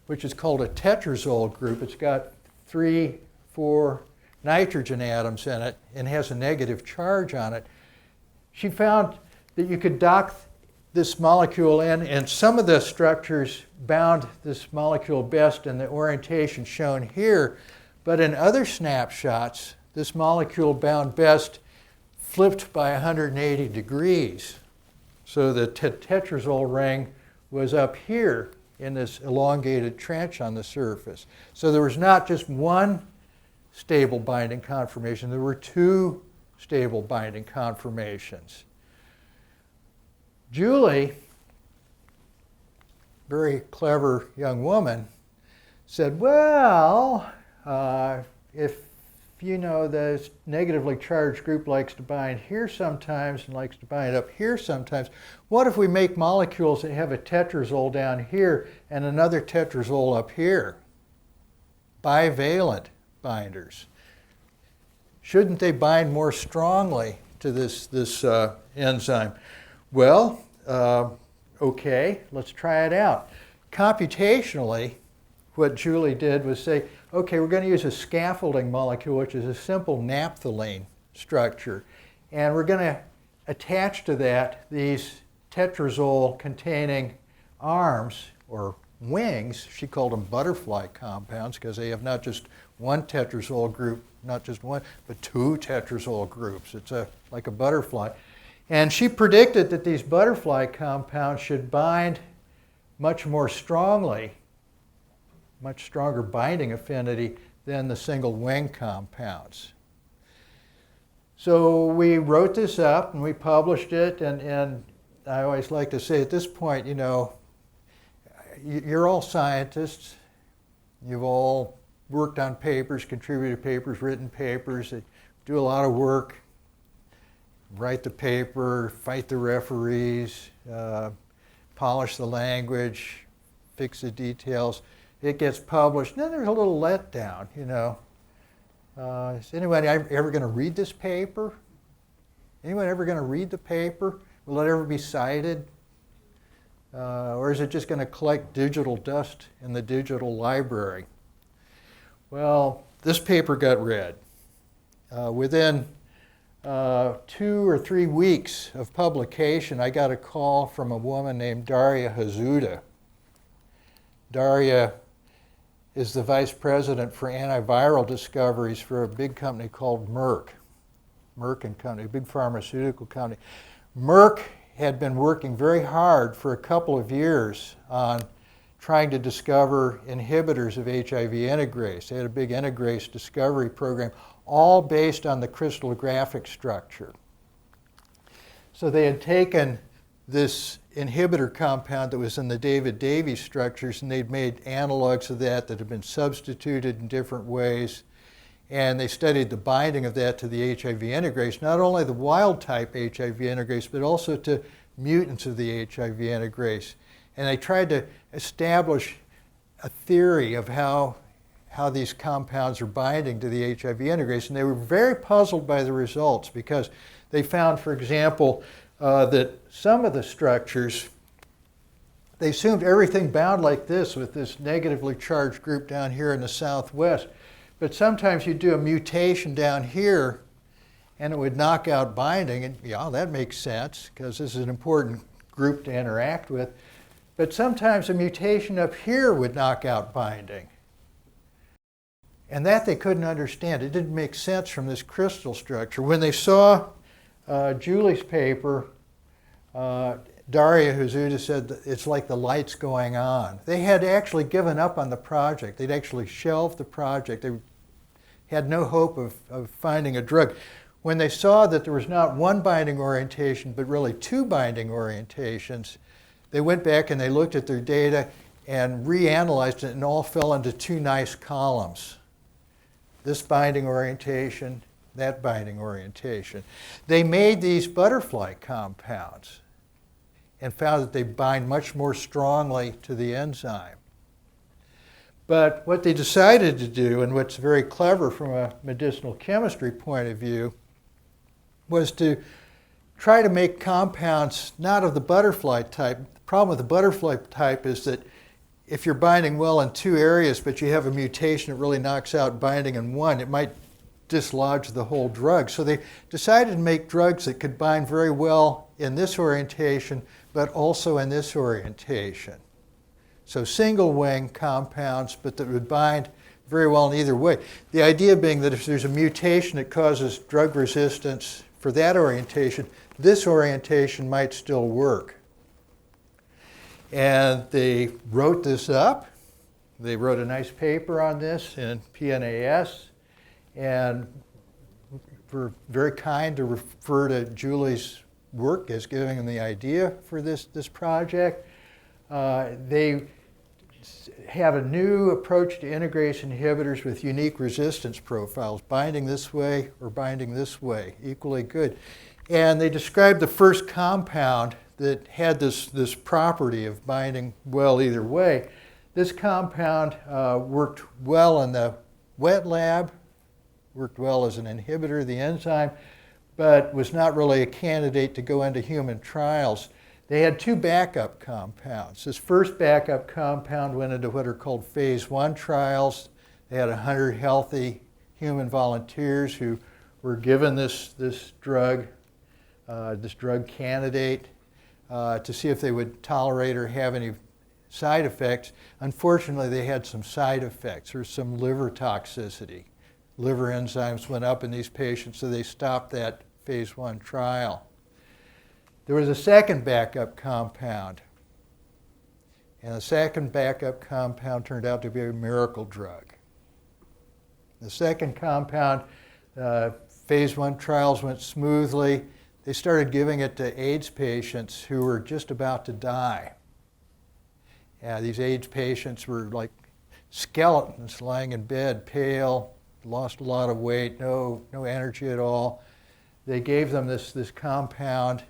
which is called a tetrazole group, it's got 3, 4 nitrogen atoms in it and has a negative charge on it. She found that you could dock this molecule in, and some of the structures bound this molecule best in the orientation shown here, but in other snapshots, this molecule bound best flipped by 180 degrees. So the tetrazole ring was up here in this elongated trench on the surface. So there was not just one stable binding conformation, there were 2 stable binding conformations. Julie, very clever young woman, said, well, if the negatively charged group likes to bind here sometimes and likes to bind up here sometimes, what if we make molecules that have a tetrazole down here and another tetrazole up here? Bivalent binders. Shouldn't they bind more strongly to this enzyme? Well, okay, let's try it out. Computationally, what Julie did was say, okay, we're going to use a scaffolding molecule, which is a simple naphthalene structure, and we're going to attach to that these tetrazole-containing arms, or wings. She called them butterfly compounds because they have not just one tetrazole group, not just one, but 2 tetrazole groups. It's like a butterfly. And she predicted that these butterfly compounds should bind much more strongly, much stronger binding affinity than the single wing compounds. So we wrote this up and we published it, and I always like to say at this point, you're all scientists. You've all worked on papers, contributed papers, written papers, that do a lot of work, write the paper, fight the referees, polish the language, fix the details. It gets published, and then there's a little letdown, Is anybody ever going to read this paper? Anyone ever going to read the paper? Will it ever be cited? Or is it just going to collect digital dust in the digital library? Well, this paper got read. Within 2 or 3 weeks of publication, I got a call from a woman named Daria Hazuda. Daria is the vice president for antiviral discoveries for a big company called Merck. Merck and Company, a big pharmaceutical company. Merck had been working very hard for a couple of years on trying to discover inhibitors of HIV integrase. They had a big integrase discovery program, all based on the crystallographic structure. So they had taken this inhibitor compound that was in the David Davies structures, and they'd made analogs of that that had been substituted in different ways. And they studied the binding of that to the HIV integrase, not only the wild type HIV integrase, but also to mutants of the HIV integrase. And they tried to establish a theory of how these compounds are binding to the HIV integrase. And they were very puzzled by the results because they found, for example, that some of the structures they assumed everything bound like this with this negatively charged group down here in the southwest. But sometimes you do a mutation down here and it would knock out binding. And yeah, that makes sense because this is an important group to interact with. But sometimes a mutation up here would knock out binding. And that they couldn't understand. It didn't make sense from this crystal structure. When they saw Julie's paper, Daria Hazuda said that it's like the lights going on. They had actually given up on the project. They'd actually shelved the project. They had no hope of finding a drug. When they saw that there was not one binding orientation, but really two binding orientations, they went back and they looked at their data and reanalyzed it and all fell into two nice columns. This binding orientation, that binding orientation. They made these butterfly compounds and found that they bind much more strongly to the enzyme. But what they decided to do, and what's very clever from a medicinal chemistry point of view, was to try to make compounds not of the butterfly type. The problem with the butterfly type is that if you're binding well in two areas, but you have a mutation that really knocks out binding in one, it might dislodge the whole drug. So they decided to make drugs that could bind very well in this orientation, but also in this orientation. So single wing compounds, but that would bind very well in either way. The idea being that if there's a mutation that causes drug resistance for that orientation, this orientation might still work. And they wrote this up. They wrote a nice paper on this in PNAS, and were very kind to refer to Julie's work as giving them the idea for this project. They have a new approach to integrase inhibitors with unique resistance profiles, binding this way or binding this way, equally good. And they described the first compound that had this property of binding well either way. This compound worked well in the wet lab, worked well as an inhibitor of the enzyme, but was not really a candidate to go into human trials. They had two backup compounds. This first backup compound went into what are called phase 1 trials. They had 100 healthy human volunteers who were given this drug candidate to see if they would tolerate or have any side effects. Unfortunately, they had some side effects. There was some liver toxicity. Liver enzymes went up in these patients, so they stopped that phase 1 trial. There was a second backup compound, and the second backup compound turned out to be a miracle drug. The second compound, phase 1 trials went smoothly. They started giving it to AIDS patients who were just about to die. These AIDS patients were like skeletons lying in bed, pale, lost a lot of weight, no energy at all. They gave them this compound,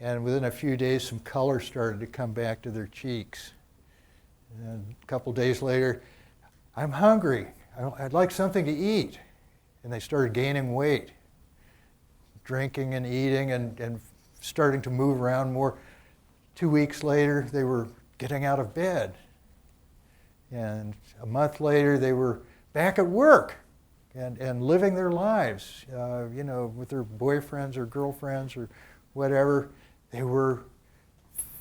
and within a few days some color started to come back to their cheeks. And a couple days later, I'm hungry, I'd like something to eat. And they started gaining weight, drinking and eating and starting to move around more. 2 weeks later, they were getting out of bed. And a month later, they were back at work and living their lives, with their boyfriends or girlfriends or whatever. They were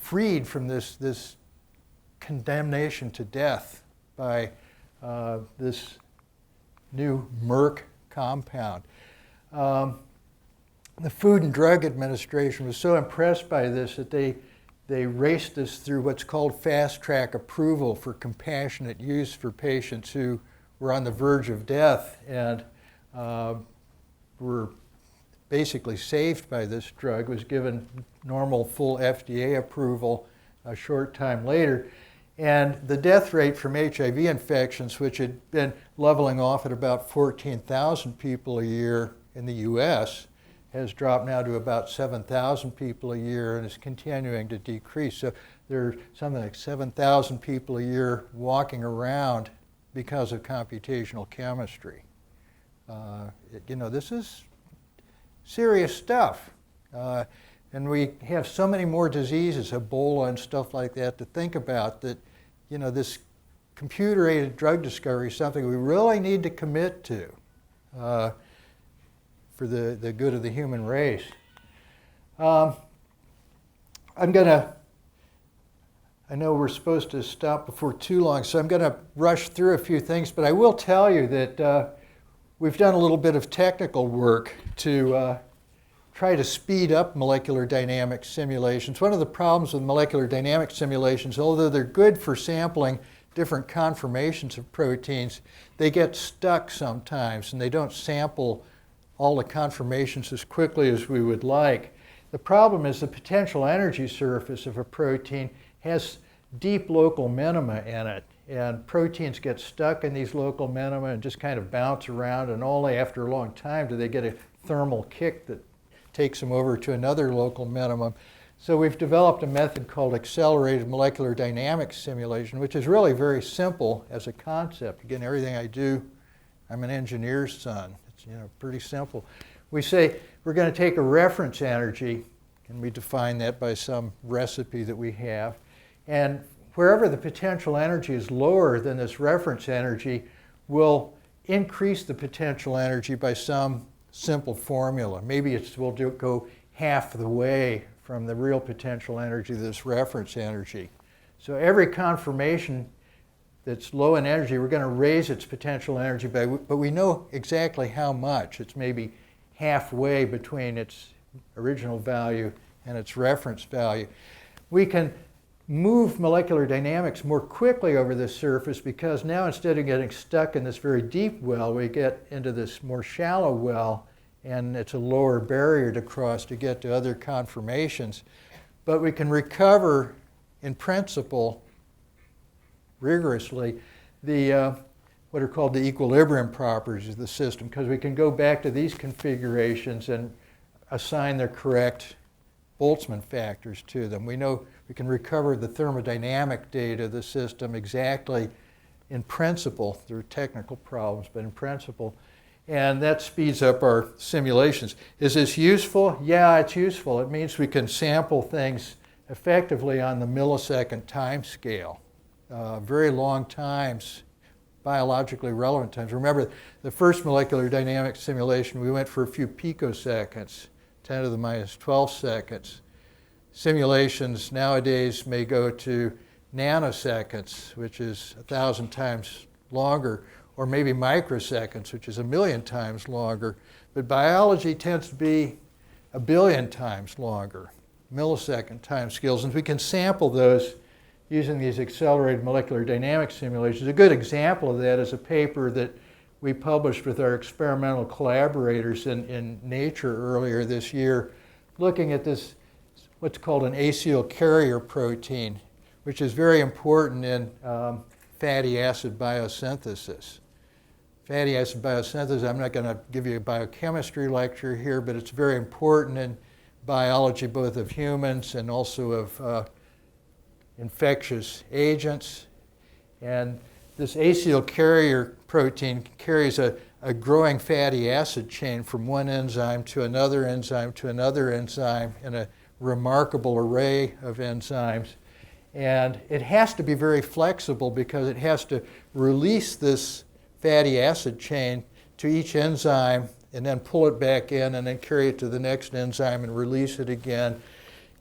freed from this condemnation to death by this new Merck compound. The Food and Drug Administration was so impressed by this that they raced this through what's called fast-track approval for compassionate use for patients who were on the verge of death and were basically saved by this drug, was given normal full FDA approval a short time later. And the death rate from HIV infections, which had been leveling off at about 14,000 people a year in the US, has dropped now to about 7,000 people a year and is continuing to decrease. So there are something like 7,000 people a year walking around because of computational chemistry. This is serious stuff. And we have so many more diseases, Ebola and stuff like that, to think about that, this computer-aided drug discovery is something we really need to commit to for the good of the human race. I know we're supposed to stop before too long, so I'm going to rush through a few things, but I will tell you that we've done a little bit of technical work to try to speed up molecular dynamics simulations. One of the problems with molecular dynamics simulations, although they're good for sampling different conformations of proteins, they get stuck sometimes and they don't sample all the conformations as quickly as we would like. The problem is the potential energy surface of a protein has deep local minima in it, and proteins get stuck in these local minima and just kind of bounce around, and only after a long time do they get a thermal kick that takes them over to another local minimum. So we've developed a method called accelerated molecular dynamics simulation, which is really very simple as a concept. Again, everything I do, I'm an engineer's son. It's pretty simple. We say we're going to take a reference energy, and we define that by some recipe that we have. And wherever the potential energy is lower than this reference energy, we'll increase the potential energy by some simple formula. Maybe we'll go half the way from the real potential energy to this reference energy. So every conformation that's low in energy, we're going to raise its potential energy by, but we know exactly how much. It's maybe halfway between its original value and its reference value. We can move molecular dynamics more quickly over this surface because now instead of getting stuck in this very deep well, we get into this more shallow well, and it's a lower barrier to cross to get to other conformations. But we can recover, in principle, rigorously, the what are called the equilibrium properties of the system, because we can go back to these configurations and assign their correct Boltzmann factors to them. We know we can recover the thermodynamic data of the system exactly in principle. There are technical problems, but in principle. And that speeds up our simulations. Is this useful? Yeah, it's useful. It means we can sample things effectively on the millisecond time scale. Very long times, biologically relevant times. Remember, the first molecular dynamics simulation, we went for a few picoseconds, 10 to the minus 12 seconds. Simulations nowadays may go to nanoseconds, which is 1,000 times longer, or maybe microseconds, which is 1,000,000 times longer. But biology tends to be 1,000,000,000 times longer, millisecond time scales. And we can sample those using these accelerated molecular dynamics simulations. A good example of that is a paper that we published with our experimental collaborators in Nature earlier this year, looking at this, what's called an acyl carrier protein, which is very important in fatty acid biosynthesis. Fatty acid biosynthesis, I'm not going to give you a biochemistry lecture here, but it's very important in biology, both of humans and also of infectious agents. And this acyl carrier protein carries a growing fatty acid chain from one enzyme to another enzyme to another enzyme in a remarkable array of enzymes. And it has to be very flexible because it has to release this fatty acid chain to each enzyme and then pull it back in and then carry it to the next enzyme and release it again.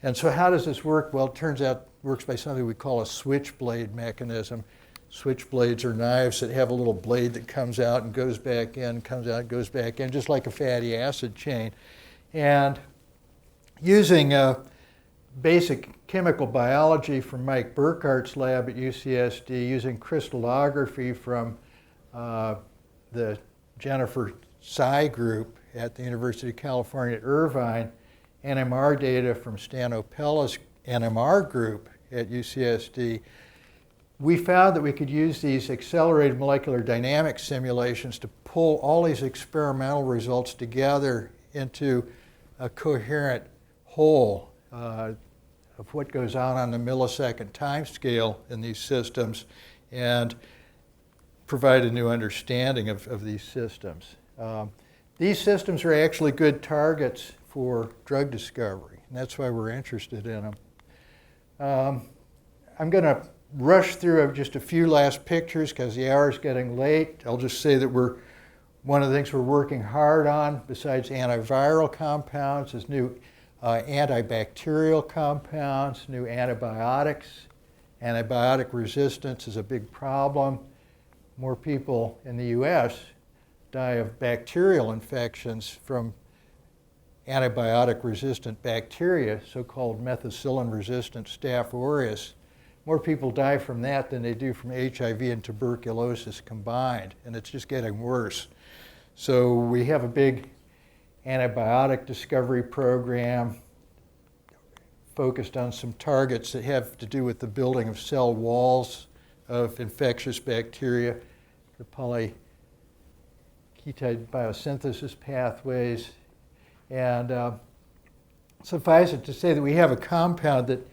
And so how does this work? Well, it turns out it works by something we call a switchblade mechanism. Switchblades are knives that have a little blade that comes out and goes back in, comes out, goes back in, just like a fatty acid chain. And using basic chemical biology from Mike Burkhart's lab at UCSD, using crystallography from the Jennifer Tsai group at the University of California at Irvine, NMR data from Stan Opella's NMR group at UCSD, we found that we could use these accelerated molecular dynamics simulations to pull all these experimental results together into a coherent whole of what goes on the millisecond time scale in these systems and provide a new understanding of these systems. These systems are actually good targets for drug discovery. and that's why we're interested in them. I'm going to rush through just a few last pictures because the hour is getting late. I'll just say that one of the things we're working hard on, besides antiviral compounds, is new antibacterial compounds, new antibiotics. Antibiotic resistance is a big problem. More people in the US die of bacterial infections from antibiotic-resistant bacteria, so-called methicillin-resistant Staph aureus. More people die from that than they do from HIV and tuberculosis combined, and it's just getting worse. So we have a big antibiotic discovery program focused on some targets that have to do with the building of cell walls of infectious bacteria, the polyketide biosynthesis pathways. And suffice it to say that we have a compound that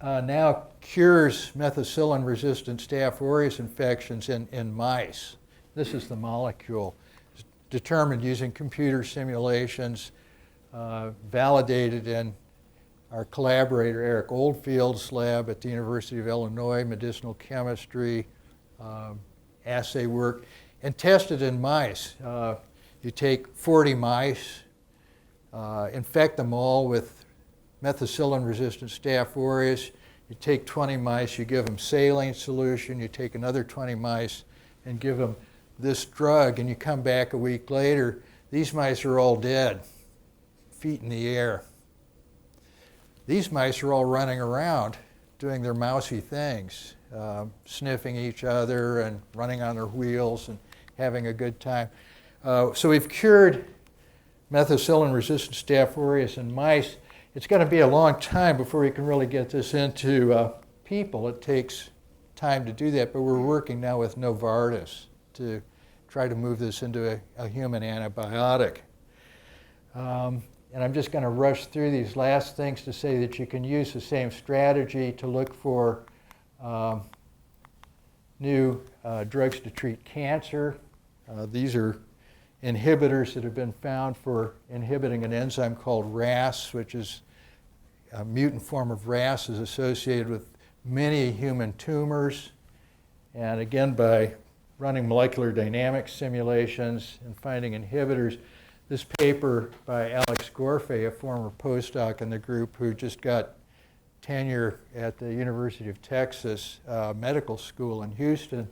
now cures methicillin-resistant Staph aureus infections in mice. This is the molecule. It's determined using computer simulations, validated in our collaborator Eric Oldfield's lab at the University of Illinois, medicinal chemistry, assay work, and tested in mice. You take 40 mice, infect them all with methicillin-resistant Staph aureus. You take 20 mice, you give them saline solution, you take another 20 mice and give them this drug, and you come back a week later, these mice are all dead, feet in the air. These mice are all running around doing their mousy things, sniffing each other and running on their wheels and having a good time. So we've cured methicillin-resistant Staph aureus in mice. It's going to be a long time before we can really get this into people. It takes time to do that, but we're working now with Novartis to try to move this into a human antibiotic. And I'm just going to rush through these last things to say that you can use the same strategy to look for new drugs to treat cancer. These are inhibitors that have been found for inhibiting an enzyme called RAS, which is a mutant form of RAS is associated with many human tumors. And again, by running molecular dynamics simulations and finding inhibitors, this paper by Alex Gorfey, a former postdoc in the group who just got tenure at the University of Texas Medical School in Houston,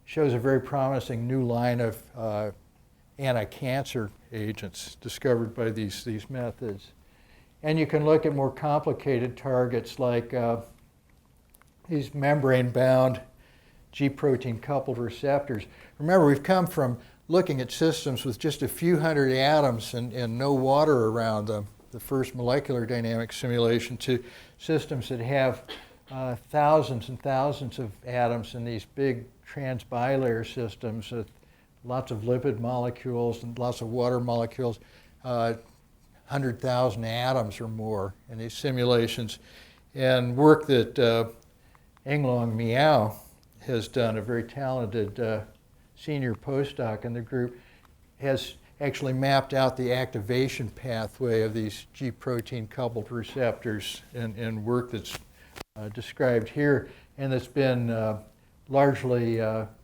shows a very promising new line of anti-cancer agents discovered by these methods. And you can look at more complicated targets like these membrane-bound G-protein coupled receptors. Remember, we've come from looking at systems with just a few hundred atoms and no water around them, the first molecular dynamics simulation, to systems that have thousands and thousands of atoms in these big trans-bilayer systems with lots of lipid molecules and lots of water molecules, 100,000 atoms or more in these simulations. And work that Englong Miao has done, a very talented senior postdoc in the group, has actually mapped out the activation pathway of these G-protein coupled receptors in work that's described here, and that's been largely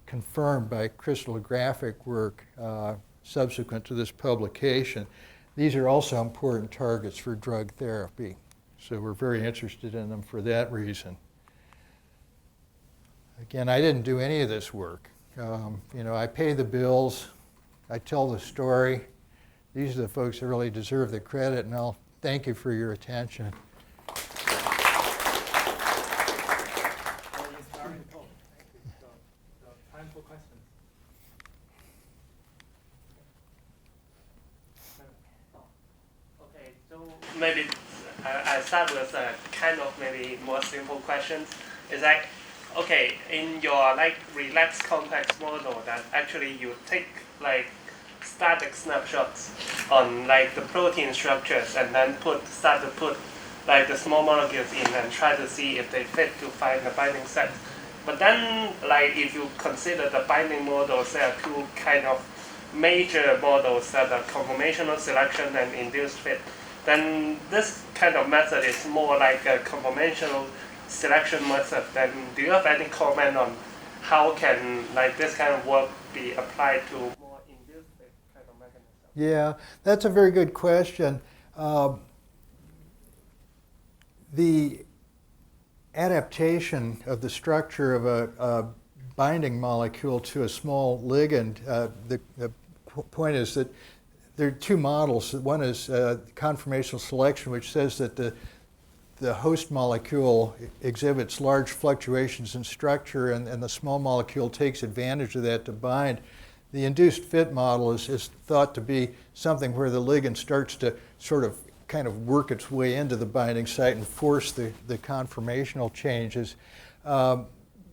confirmed by crystallographic work subsequent to this publication. These are also important targets for drug therapy, so we're very interested in them for that reason. Again, I didn't do any of this work. I pay the bills, I tell the story. These are the folks that really deserve the credit, and I'll thank you for your attention. Time for questions. Okay, so maybe I start with a kind of maybe more simple questions. Is that, okay, in your relaxed complex model that actually you take static snapshots on the protein structures and then start to put the small molecules in and try to see if they fit to find the binding site. But then if you consider the binding models, there are two kind of major models that are conformational selection and induced fit. then this kind of method is more like a conformational selection method. Then do you have any comment on how can like this kind of work be applied to more induced kind of mechanism? Yeah, that's a very good question. The adaptation of the structure of a binding molecule to a small ligand, the point is that there are two models. One is conformational selection, which says that the host molecule exhibits large fluctuations in structure, and the small molecule takes advantage of that to bind. The induced fit model is thought to be something where the ligand starts to sort of kind of work its way into the binding site and force the conformational changes.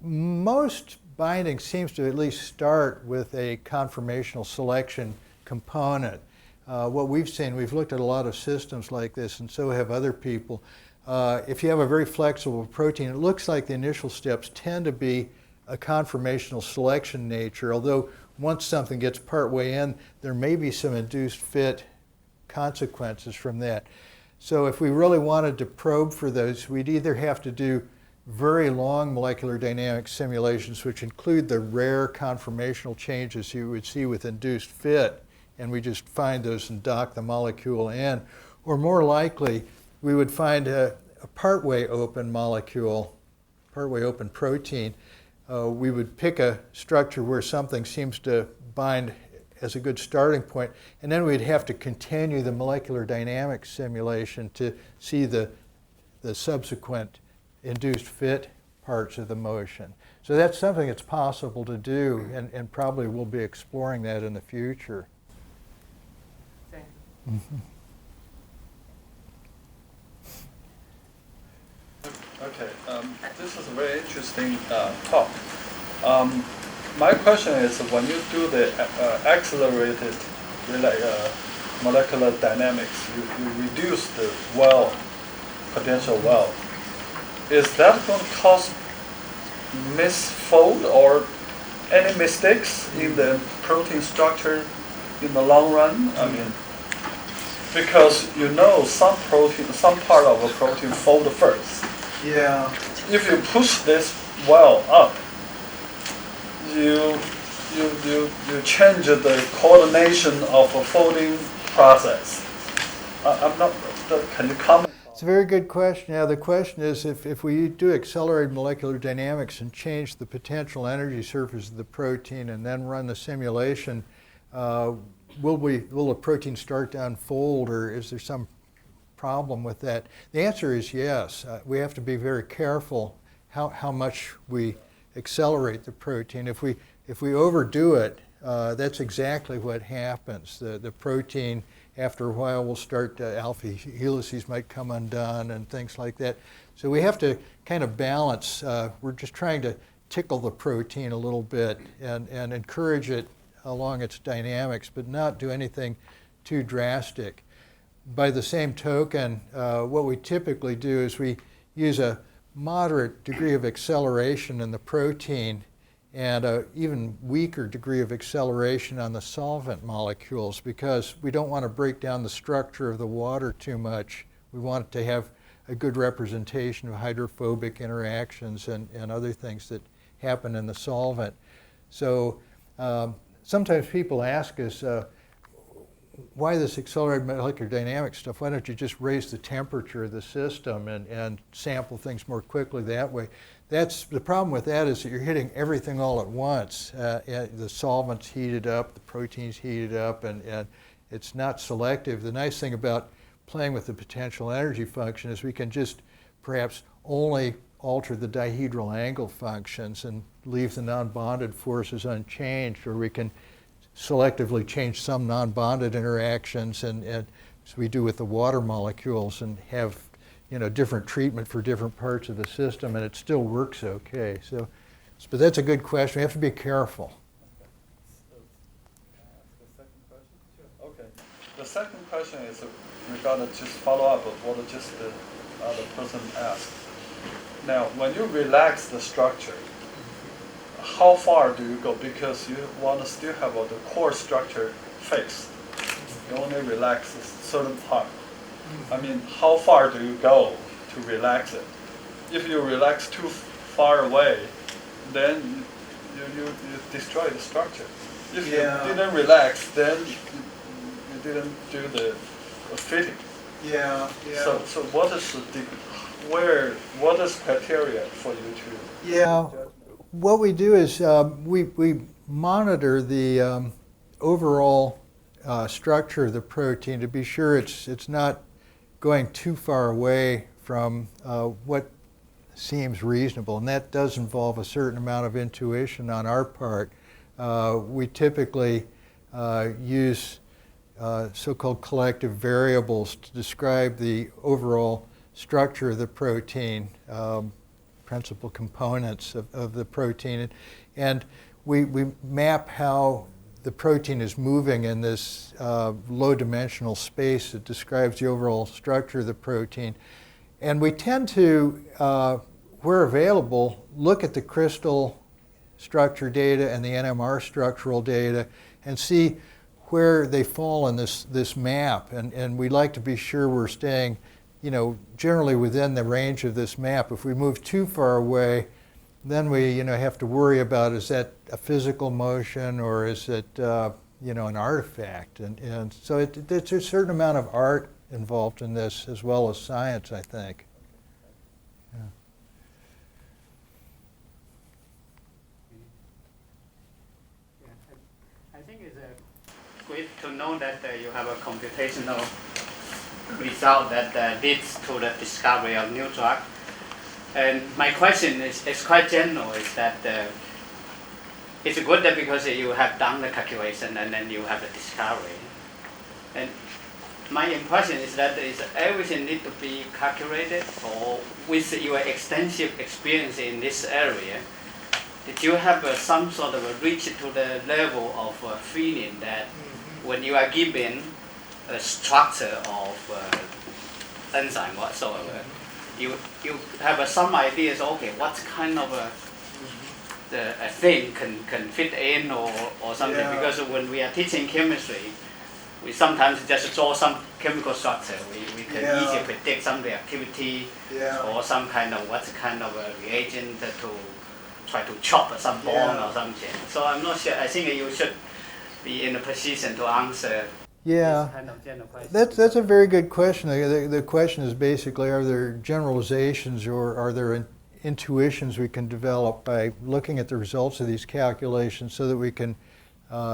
Most binding seems to at least start with a conformational selection component. What we've seen, we've looked at a lot of systems like this, and so have other people. If you have a very flexible protein, it looks like the initial steps tend to be a conformational selection nature, although once something gets partway in, there may be some induced fit consequences from that. So if we really wanted to probe for those, we'd either have to do very long molecular dynamics simulations, which include the rare conformational changes you would see with induced fit, and we just find those and dock the molecule in. Or more likely, we would find a partway open molecule, partway open protein. We would pick a structure where something seems to bind as a good starting point, and then we'd have to continue the molecular dynamics simulation to see the subsequent induced fit parts of the motion. So that's something that's possible to do, and probably we'll be exploring that in the future. Thank you. Okay, this is a very interesting talk. My question is, when you do the accelerated molecular dynamics, you reduce the well, potential well. Is that going to cause misfold or any mistakes in the protein structure in the long run? I mean, because you know some part of a protein fold first. Yeah. If you push this well up, you change the coordination of a folding process. I'm not. Can you comment? It's a very good question. Yeah, the question is if we do accelerated molecular dynamics and change the potential energy surface of the protein and then run the simulation, will the protein start to unfold, or is there some problem with that? The answer is yes. We have to be very careful how much we accelerate the protein. If we overdo it, that's exactly what happens. The protein, after a while, will start, alpha helices might come undone and things like that. So we have to kind of balance. We're just trying to tickle the protein a little bit and encourage it along its dynamics, but not do anything too drastic. By the same token, what we typically do is we use a moderate degree of acceleration in the protein and an even weaker degree of acceleration on the solvent molecules, because we don't want to break down the structure of the water too much. We want it to have a good representation of hydrophobic interactions and other things that happen in the solvent. So sometimes people ask us, why this accelerated molecular dynamics stuff? Why don't you just raise the temperature of the system and sample things more quickly that way? That's the problem with that, is that you're hitting everything all at once. The solvent's heated up, the protein's heated up, and it's not selective. The nice thing about playing with the potential energy function is we can just perhaps only alter the dihedral angle functions and leave the non-bonded forces unchanged, or we can selectively change some non-bonded interactions, and as we do with the water molecules, and have different treatment for different parts of the system, and it still works okay. So, but that's a good question. We have to be careful. Okay. The second question is regarding just follow up of what just the other person asked. Now, when you relax the structure, how far do you go? Because you want to still have the core structure fixed. You only relax a certain part. I mean, how far do you go to relax it? If you relax too far away, then you destroy the structure. If you didn't relax, then you didn't do the fitting. Yeah. So what is what is criteria for you to? Yeah. What we do is we monitor the overall structure of the protein to be sure it's not going too far away from what seems reasonable, and that does involve a certain amount of intuition on our part. We typically use so-called collective variables to describe the overall structure of the protein, principal components of the protein, and we map how the protein is moving in this low-dimensional space that describes the overall structure of the protein. And we tend to, where available, look at the crystal structure data and the NMR structural data and see where they fall in this map. And we like to be sure we're staying, generally within the range of this map. If we move too far away, then we, have to worry about, is that a physical motion or is it, an artifact? And so there's a certain amount of art involved in this as well as science, I think. Yeah. I think it's great to know that you have a computational result that leads to the discovery of new drug. And my question is quite general, is that it's good that because you have done the calculation and then you have the discovery. And my impression is that everything need to be calculated, or with your extensive experience in this area, did you have some sort of reach to the level of feeling that when you are given a structure of enzyme whatsoever, you have some ideas, okay, what kind of a thing can fit in or something, because when we are teaching chemistry, we sometimes just draw some chemical structure. We can easily predict some reactivity or some kind of a reagent to try to chop some bond or something. So I'm not sure. I think you should be in a position to answer this kind of general question. That's a very good question. The question is basically, are there generalizations or are there intuitions we can develop by looking at the results of these calculations so that we can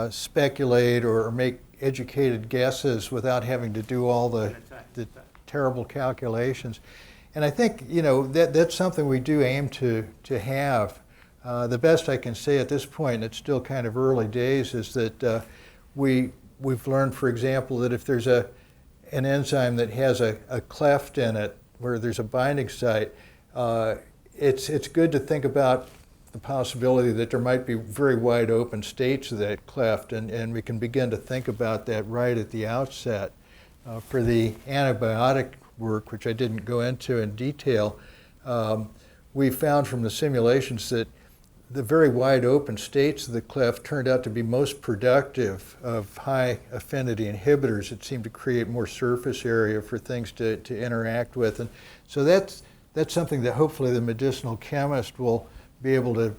speculate or make educated guesses without having to do all the terrible calculations. And I think that's something we do aim to have. The best I can say at this point, and it's still kind of early days, is that we've learned, for example, that if there's an enzyme that has a cleft in it where there's a binding site, it's good to think about the possibility that there might be very wide open states of that cleft, and we can begin to think about that right at the outset. For the antibiotic work, which I didn't go into in detail, we found from the simulations that the very wide open states of the cleft turned out to be most productive of high affinity inhibitors. It seemed to create more surface area for things to interact with. And so that's something that hopefully the medicinal chemist will be able to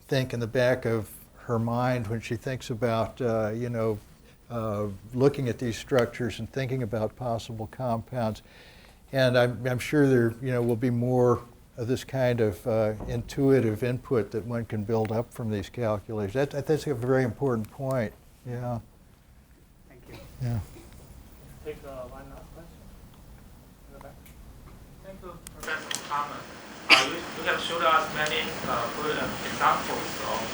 think in the back of her mind when she thinks about, looking at these structures and thinking about possible compounds. And I'm sure there, will be more of this kind of intuitive input that one can build up from these calculations. That's a very important point. Yeah. Thank you. Yeah. Take one last question. In the back. Thank you, Professor McCammon. You have showed us many good examples of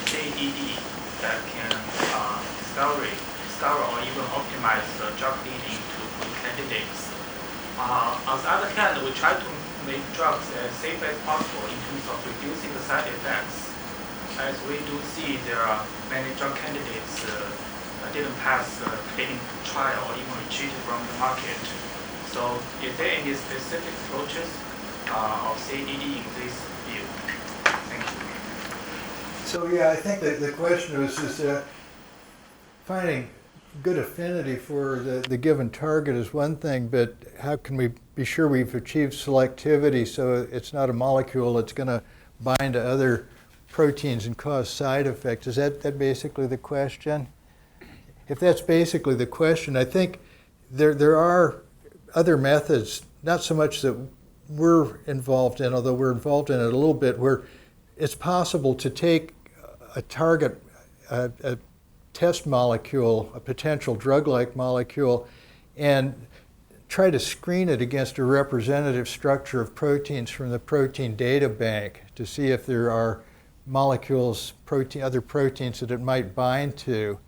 CADD that can discover or even optimize the drug leading to good candidates. On the other hand, we try to make drugs as safe as possible in terms of reducing the side effects. As we do see, there are many drug candidates didn't pass clinical trial or even retreated from the market. So is there any specific approaches of CADD in this field? Thank you. So I think that the question is finding good affinity for the given target is one thing, but how can we be sure we've achieved selectivity so it's not a molecule that's going to bind to other proteins and cause side effects? Is that basically the question? If that's basically the question, I think there are other methods, not so much that we're involved in, although we're involved in it a little bit, where it's possible to take a target, a test molecule, a potential drug-like molecule, and try to screen it against a representative structure of proteins from the protein data bank to see if there are molecules, other proteins that it might bind to.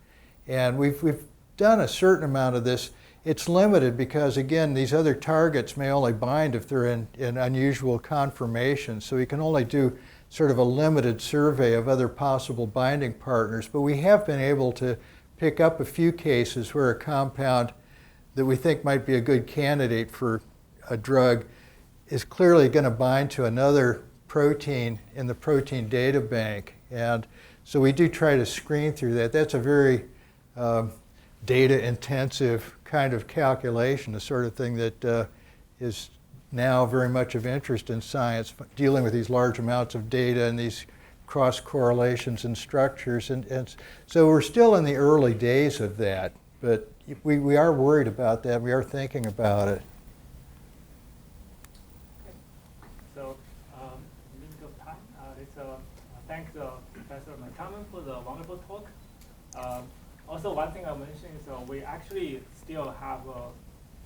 And we've done a certain amount of this. It's limited because, again, these other targets may only bind if they're in unusual conformations. So we can only do sort of a limited survey of other possible binding partners. But we have been able to pick up a few cases where a compound that we think might be a good candidate for a drug is clearly going to bind to another protein in the protein data bank. And so we do try to screen through that. That's a very data-intensive kind of calculation, the sort of thing that is now very much of interest in science, dealing with these large amounts of data and these cross correlations and structures. And so we're still in the early days of that, but we are worried about that. We are thinking about it. So, in the interest of time, let's thank Professor McCammon for the wonderful talk. Also, one thing I mentioned is we actually still have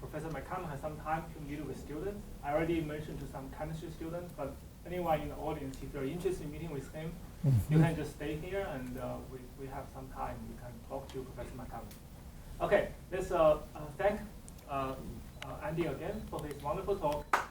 Professor McCammon has some time to meet with students. I already mentioned to some chemistry students, but anyone in the audience, if you're interested in meeting with him, you can just stay here and we have some time. You can talk to Professor McCammon. Okay, let's thank Andy again for his wonderful talk.